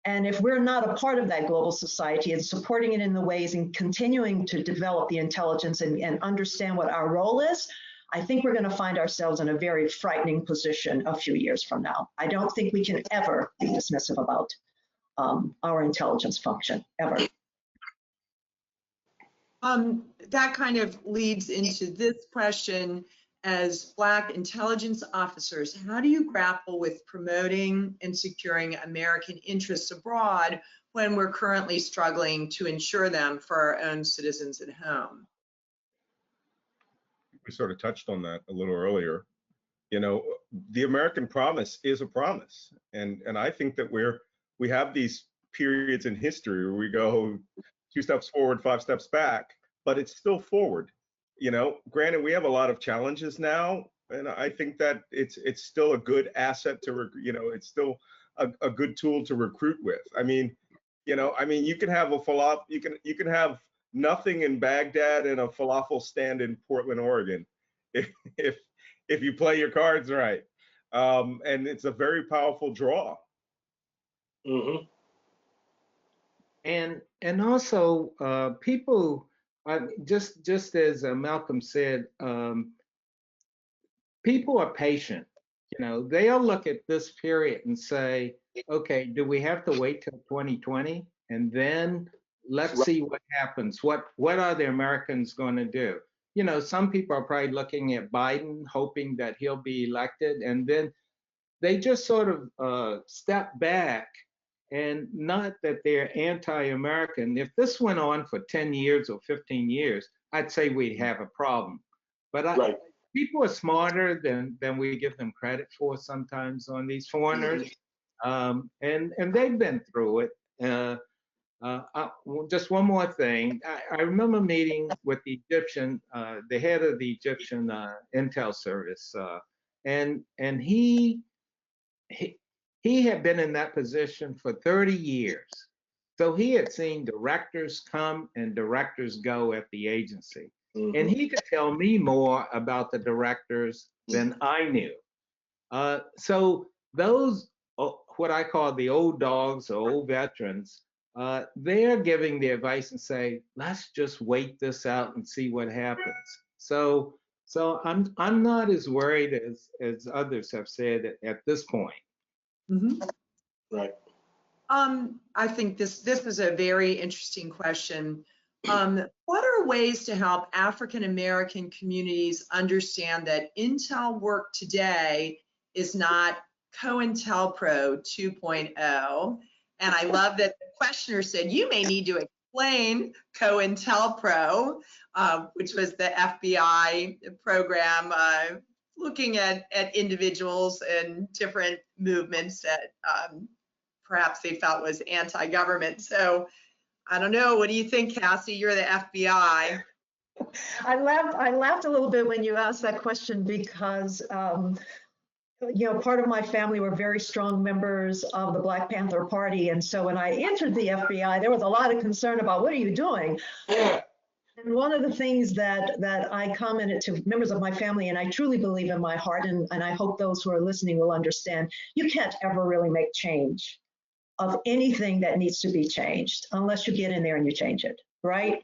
And if we're not a part of that global society and supporting it in the ways and continuing to develop the intelligence and understand what our role is, I think we're going to find ourselves in a very frightening position a few years from now. I don't think we can ever be dismissive about our intelligence function, ever. That kind of leads into this question. As Black intelligence officers, how do you grapple with promoting and securing American interests abroad when we're currently struggling to ensure them for our own citizens at home? We sort of touched on that a little earlier. You know, the American promise is a promise. And I think that we have these periods in history where we go 2 steps forward, 5 steps back, but it's still forward. You know, granted, we have a lot of challenges now, and I think that it's still a good asset to, you know, it's still a good tool to recruit with. I mean, you know, you can have you can have nothing in Baghdad and a falafel stand in Portland, Oregon, if you play your cards right, and it's a very powerful draw. Mm-hmm. And also people. Just as Malcolm said, people are patient. You know, they'll look at this period and say, okay, do we have to wait till 2020? And then let's see what happens. What are the Americans going to do? You know, some people are probably looking at Biden, hoping that he'll be elected. And then they just sort of step back. And not that they're anti-American. If this went on for 10 years or 15 years, I'd say we'd have a problem. But people are smarter than we give them credit for sometimes on these foreigners. And they've been through it. Just one more thing. I remember meeting with the Egyptian, the head of the Egyptian intel service. And he had been in that position for 30 years. So he had seen directors come and directors go at the agency. Mm-hmm. And he could tell me more about the directors than I knew. So those, what I call the old dogs or old veterans, they're giving the advice and say, let's just wait this out and see what happens. So I'm not as worried as others have said at this point. Mm-hmm. Right. I think this is a very interesting question. What are ways to help African American communities understand that intel work today is not COINTELPRO 2.0? And I love that the questioner said, you may need to explain COINTELPRO, which was the FBI program looking at individuals and different movements that perhaps they felt was anti-government. So I don't know. What do you think, Cassie? You're the FBI. I laughed a little bit when you asked that question because part of my family were very strong members of the Black Panther Party. And so when I entered the FBI, there was a lot of concern about what are you doing? And one of the things that I commented to members of my family, and I truly believe in my heart, and I hope those who are listening will understand, you can't ever really make change of anything that needs to be changed unless you get in there and you change it, right?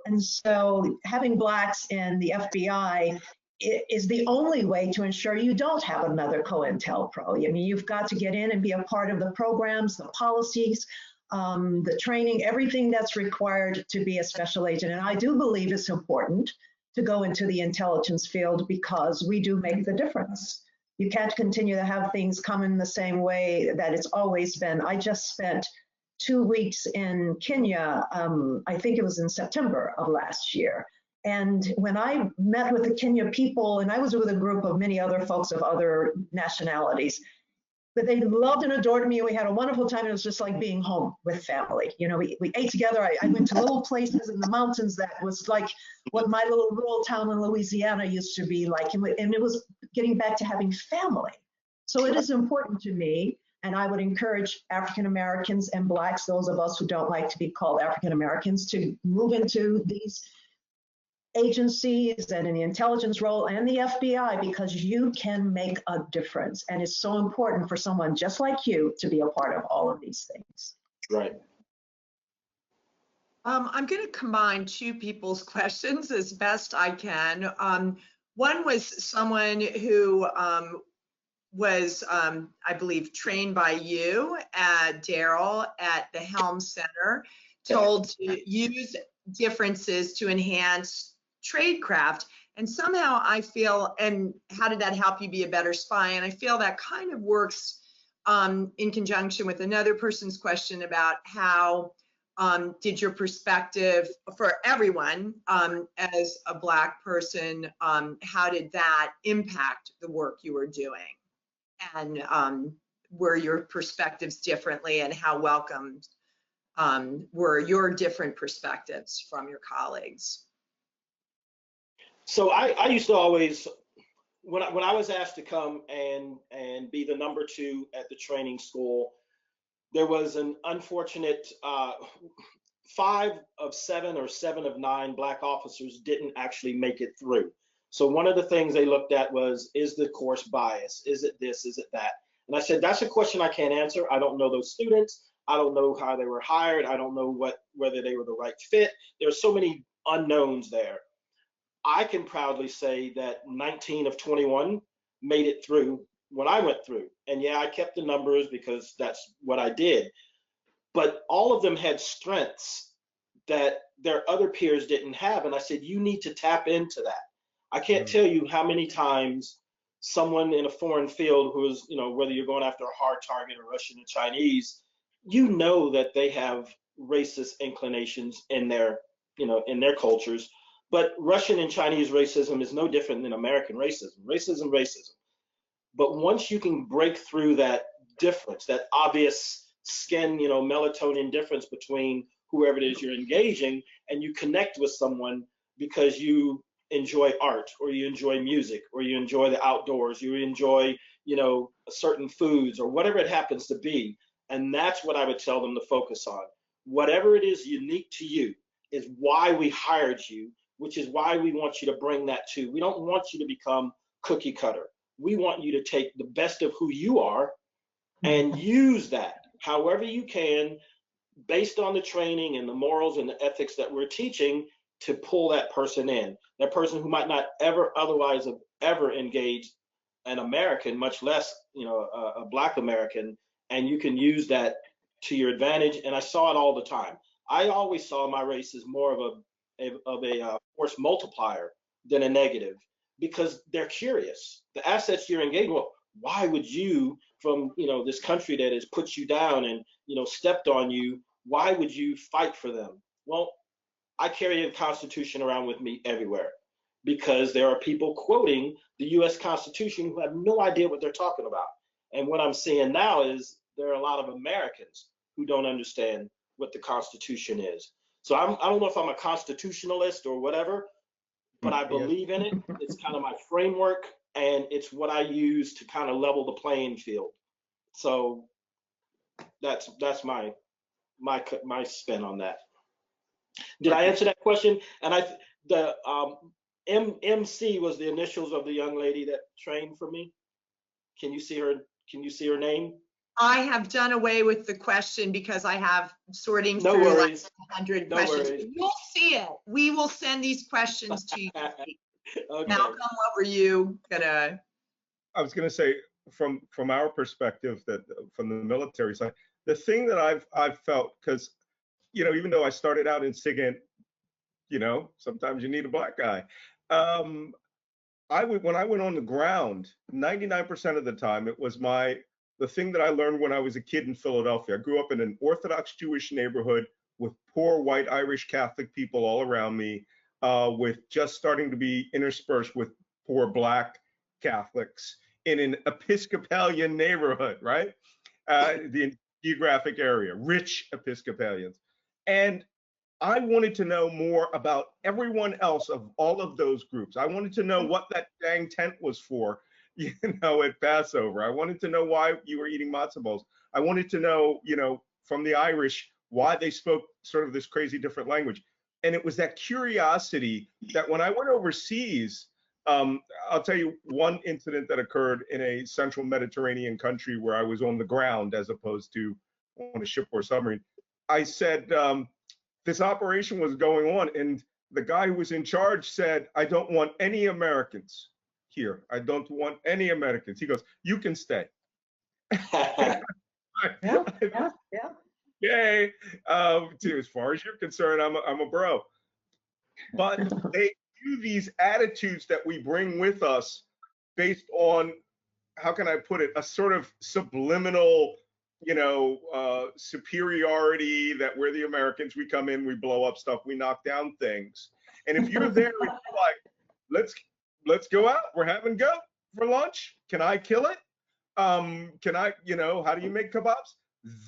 And so having Blacks in the FBI is the only way to ensure you don't have another COINTELPRO. I mean, you've got to get in and be a part of the programs, the policies, the training, everything that's required to be a special agent. And I do believe it's important to go into the intelligence field because we do make the difference. You can't continue to have things come in the same way that it's always been. I just spent 2 weeks in Kenya, I think it was in September of last year. And when I met with the Kenya people, and I was with a group of many other folks of other nationalities, but they loved and adored me. We had a wonderful time. It was just like being home with family. We ate together. I went to little places in the mountains that was like what my little rural town in Louisiana used to be like. And it was getting back to having family. So it is important to me. And I would encourage African Americans and Blacks, those of us who don't like to be called African Americans, to move into these agencies and in the intelligence role and the FBI, because you can make a difference. And it's so important for someone just like you to be a part of all of these things. Right. I'm going to combine two people's questions as best I can. One was someone who was, I believe, trained by you, Darrell, at the Helm Center, told to use differences to enhance Tradecraft. And somehow I feel, and how did that help you be a better spy? And I feel that kind of works in conjunction with another person's question about how did your perspective for everyone as a Black person, how did that impact the work you were doing? And were your perspectives differently, and how welcomed were your different perspectives from your colleagues? So I used to always, when I was asked to come and be the number 2 at the training school, there was an unfortunate 5 of 7 or 7 of 9 Black officers didn't actually make it through. So one of the things they looked at was, is the course biased? Is it this? Is it that? And I said, that's a question I can't answer. I don't know those students. I don't know how they were hired. I don't know whether they were the right fit. There's so many unknowns there. I can proudly say that 19 of 21 made it through when I went through. And yeah, I kept the numbers because that's what I did. But all of them had strengths that their other peers didn't have. And I said, you need to tap into that. I can't tell you how many times someone in a foreign field who is, whether you're going after a hard target or Russian or Chinese, that they have racist inclinations in their cultures. But Russian and Chinese racism is no different than American racism. Racism. But once you can break through that difference, that obvious skin, melatonin difference between whoever it is you're engaging, and you connect with someone because you enjoy art, or you enjoy music, or you enjoy the outdoors, you enjoy, certain foods, or whatever it happens to be. And that's what I would tell them to focus on. Whatever it is unique to you is why we hired you, which is why we want you to bring that to. We don't want you to become cookie cutter. We want you to take the best of who you are and use that however you can, based on the training and the morals and the ethics that we're teaching, to pull that person in. That person who might not ever otherwise have ever engaged an American, much less a Black American, and you can use that to your advantage. And I saw it all the time. I always saw my race as more of a force multiplier than a negative, because they're curious. The assets you're engaging, well, why would you, from this country that has put you down and stepped on you, why would you fight for them? Well, I carry the Constitution around with me everywhere, because there are people quoting the US Constitution who have no idea what they're talking about. And what I'm seeing now is there are a lot of Americans who don't understand what the Constitution is. So I don't know if I'm a constitutionalist or whatever, but I believe in it. It's kind of my framework. and it's what I use to kind of level the playing field. So that's my spin on that. Did I answer that question? And the MC was the initials of the young lady that trained for me. Can you see her? Can you see her name? I have done away with the question because I have sorting No through worries. like 100 No questions. worries. You'll see it. We will send these questions to you. Okay. Malcolm, what were you gonna? I was going to say, from our perspective, that from the military side, the thing that I've felt, because even though I started out in SIGINT, sometimes you need a black guy. When I went on the ground, 99% of the time, it was the thing that I learned when I was a kid in Philadelphia. I grew up in an Orthodox Jewish neighborhood with poor white Irish Catholic people all around me, with just starting to be interspersed with poor black Catholics in an Episcopalian neighborhood, right? The geographic area, rich Episcopalians. And I wanted to know more about everyone else of all of those groups. I wanted to know what that dang tent was for, at Passover. I wanted to know why you were eating matzo balls. I wanted to know, from the Irish, why they spoke sort of this crazy different language. And it was that curiosity that when I went overseas, I'll tell you one incident that occurred in a central Mediterranean country where I was on the ground as opposed to on a ship or submarine. I said, this operation was going on, and the guy who was in charge said, I don't want any Americans here. I don't want any Americans. He goes, you can stay. Yeah. Yay. As far as you're concerned, I'm a bro. But they do these attitudes that we bring with us based on, how can I put it, a sort of subliminal superiority, that we're the Americans, we come in, we blow up stuff, we knock down things. And if you're there and you're like, let's go out, we're having go for lunch, can I kill it? Can I, how do you make kebabs?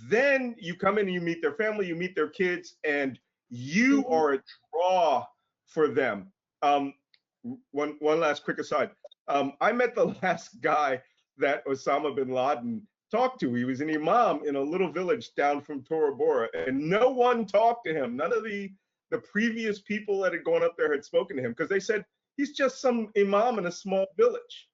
Then you come in and you meet their family, you meet their kids, and you are a draw for them. One last quick aside. I met the last guy that Osama bin Laden talked to. He was an imam in a little village down from Tora Bora, and no one talked to him. None of the previous people that had gone up there had spoken to him, because they said he's just some imam in a small village.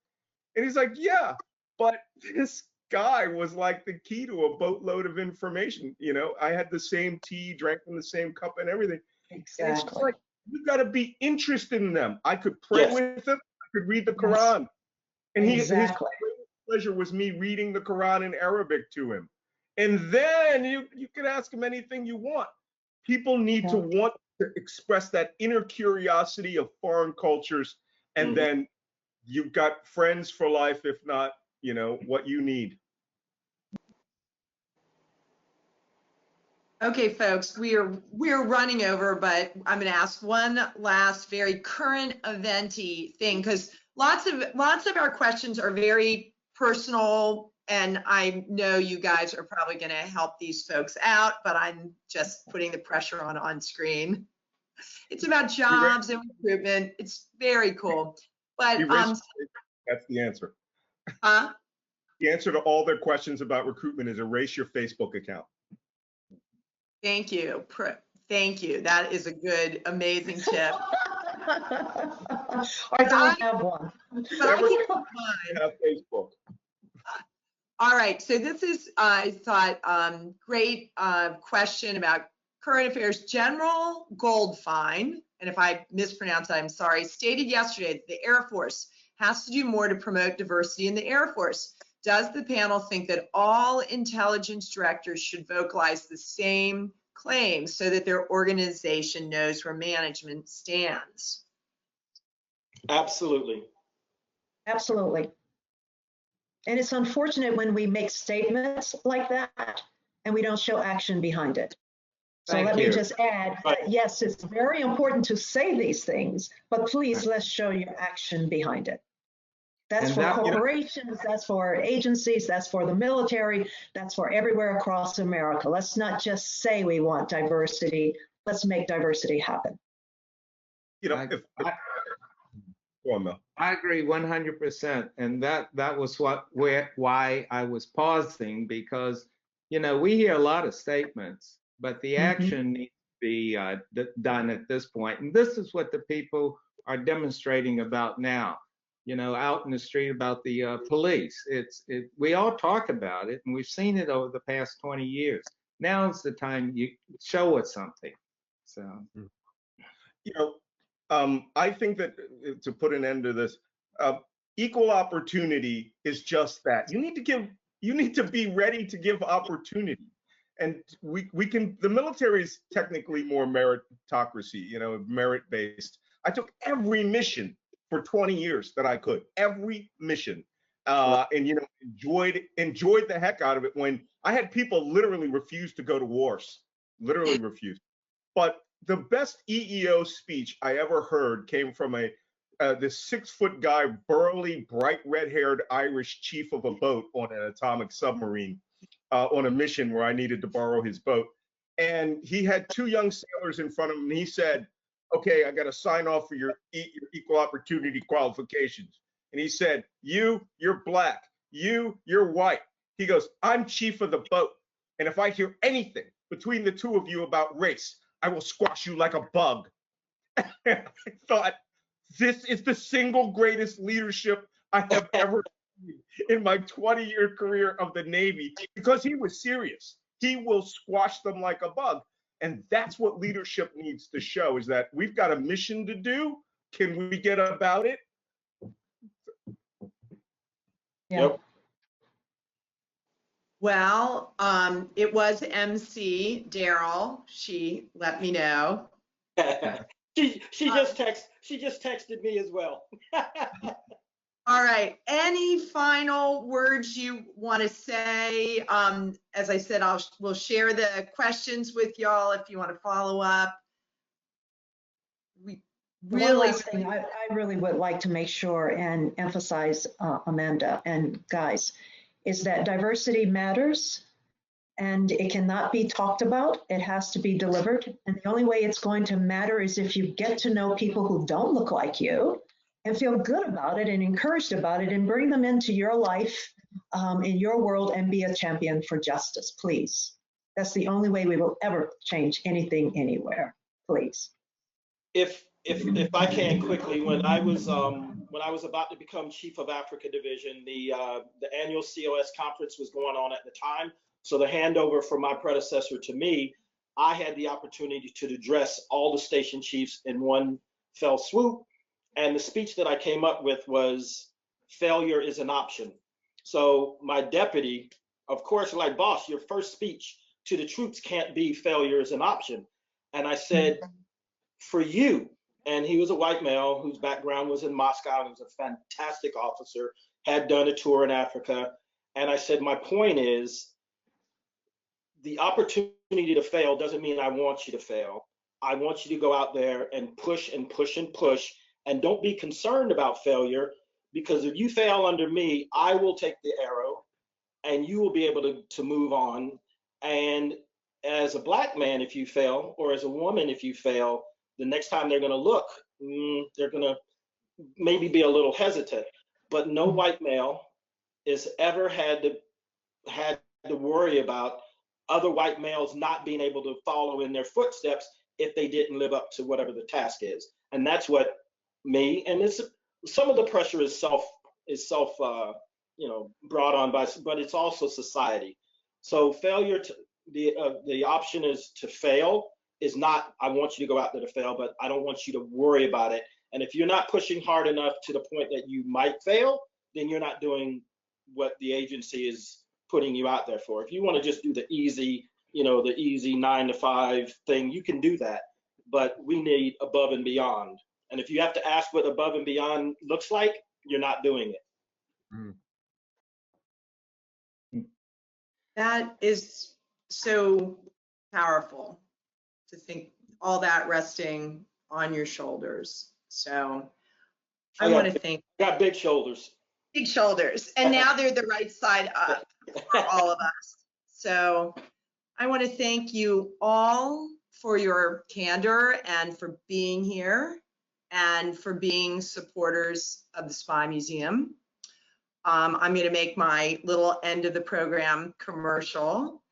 And he's like, yeah, but this guy was like the key to a boatload of information. I had the same tea, drank from the same cup and everything. Exactly. It's just like, you've got to be interested in them. I could pray with him, I could read the Quran. And his pleasure was me reading the Quran in Arabic to him. And then you can ask him anything you want. People need to want to express that inner curiosity of foreign cultures, and then you've got friends for life, if not, what you need. Okay, folks, we're running over, but I'm going to ask one last very current eventy thing, because lots of our questions are very personal, and I know you guys are probably going to help these folks out, but I'm just putting the pressure on screen. It's about jobs and recruitment. It's very cool. But that's the answer. Huh? The answer to all their questions about recruitment is erase your Facebook account. Thank you. Thank you. That is a good, amazing tip. I don't have one. But I keep in mind. Have Facebook. All right. So this is, I thought, great question about current affairs. General Goldfein, and if I mispronounce that, I'm sorry, stated yesterday that the Air Force has to do more to promote diversity in the Air Force. Does the panel think that all intelligence directors should vocalize the same claims so that their organization knows where management stands? Absolutely. Absolutely. And it's unfortunate when we make statements like that and we don't show action behind it. So let me just add that, yes, it's very important to say these things, but please let's show your action behind it. That's for corporations, that's for agencies, that's for the military, that's for everywhere across America. Let's not just say we want diversity, let's make diversity happen. Go Go on, Mel. I agree 100%, and that was why I was pausing, because we hear a lot of statements, but the action needs to be done at this point, and this is what the people are demonstrating about now. Out in the street about the police. We all talk about it, and we've seen it over the past 20 years. Now's the time you show us something. So, I think that to put an end to this, equal opportunity is just that. You need to be ready to give opportunity. And the military is technically more meritocracy, merit-based. I took every mission for 20 years that I could, every mission. And enjoyed the heck out of it when I had people literally refuse to go to wars, literally refuse. But the best EEO speech I ever heard came from this 6-foot guy, burly, bright red-haired Irish chief of a boat on an atomic submarine on a mission where I needed to borrow his boat. And he had 2 young sailors in front of him, and he said, "Okay, I got to sign off for your equal opportunity qualifications." And he said, "You're black. You're white." He goes, "I'm chief of the boat. And if I hear anything between the 2 of you about race, I will squash you like a bug." I thought, this is the single greatest leadership I have ever seen in my 20-year career of the Navy, because he was serious. He will squash them like a bug. And that's what leadership needs to show, is that we've got a mission to do. Can we get about it? Yep. Well, it was MC Darrell. She let me know. She just texted me as well. All right. Any final words you want to say? As I said, we'll share the questions with y'all if you want to follow up. We One last thing I really would like to make sure and emphasize, Amanda and guys, is that diversity matters, and it cannot be talked about. It has to be delivered. And the only way it's going to matter is if you get to know people who don't look like you and feel good about it and encouraged about it, and bring them into your life, in your world, and be a champion for justice, please. That's the only way we will ever change anything anywhere, please. If I can quickly, when I was about to become chief of Africa Division, the annual COS conference was going on at the time. So the handover from my predecessor to me, I had the opportunity to address all the station chiefs in one fell swoop. And the speech that I came up with was, failure is an option. So my deputy, of course, like, boss, your first speech to the troops can't be failure is an option. And I said, for you, and he was a white male whose background was in Moscow. He was a fantastic officer, had done a tour in Africa. And I said, my point is, the opportunity to fail doesn't mean I want you to fail. I want you to go out there and push and push and push. And don't be concerned about failure, because if you fail under me, I will take the arrow and you will be able to move on. And as a black man, if you fail, or as a woman, if you fail, the next time they're going to look, they're going to maybe be a little hesitant. But no white male has ever had to worry about other white males not being able to follow in their footsteps if they didn't live up to whatever the task is. And that's what me, and it's some of the pressure is self brought on by, but it's also society. So failure, the option is to fail, is not, I want you to go out there to fail, but I don't want you to worry about it. And if you're not pushing hard enough to the point that you might fail, then you're not doing what the agency is putting you out there for. If you want to just do the easy 9 to 5 thing, you can do that, but we need above and beyond. And if you have to ask what above and beyond looks like, you're not doing it. That is so powerful, to think all that resting on your shoulders. So I want to thank. Got big shoulders. Big shoulders. And now they're the right side up for all of us. So I want to thank you all for your candor and for being here. and for being supporters of the Spy Museum. I'm going to make my little end of the program commercial.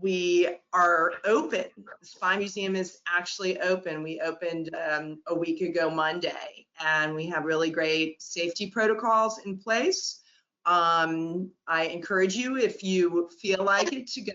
We are open. The Spy Museum is actually open. We opened a week ago Monday, and we have really great safety protocols in place. I encourage you, if you feel like it, to go.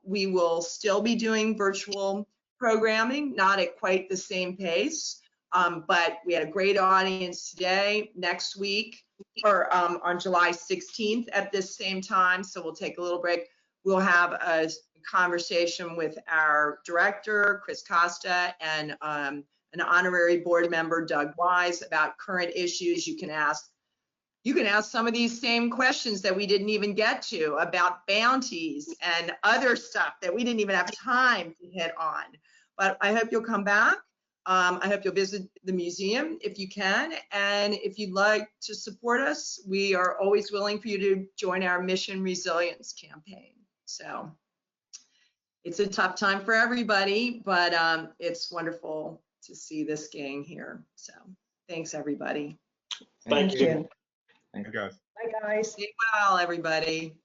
We will still be doing virtual programming, not at quite the same pace, but we had a great audience today. Next week, or on July 16th at this same time, so we'll take a little break. We'll have a conversation with our director, Chris Costa, and an honorary board member, Doug Wise, about current issues. You can ask some of these same questions that we didn't even get to about bounties and other stuff that we didn't even have time to hit on. But I hope you'll come back. I hope you'll visit the museum if you can. And if you'd like to support us, we are always willing for you to join our Mission Resilience campaign. So it's a tough time for everybody, but it's wonderful to see this gang here. So thanks, everybody. Thank you. Hey, guys. Bye, guys. Stay well, everybody.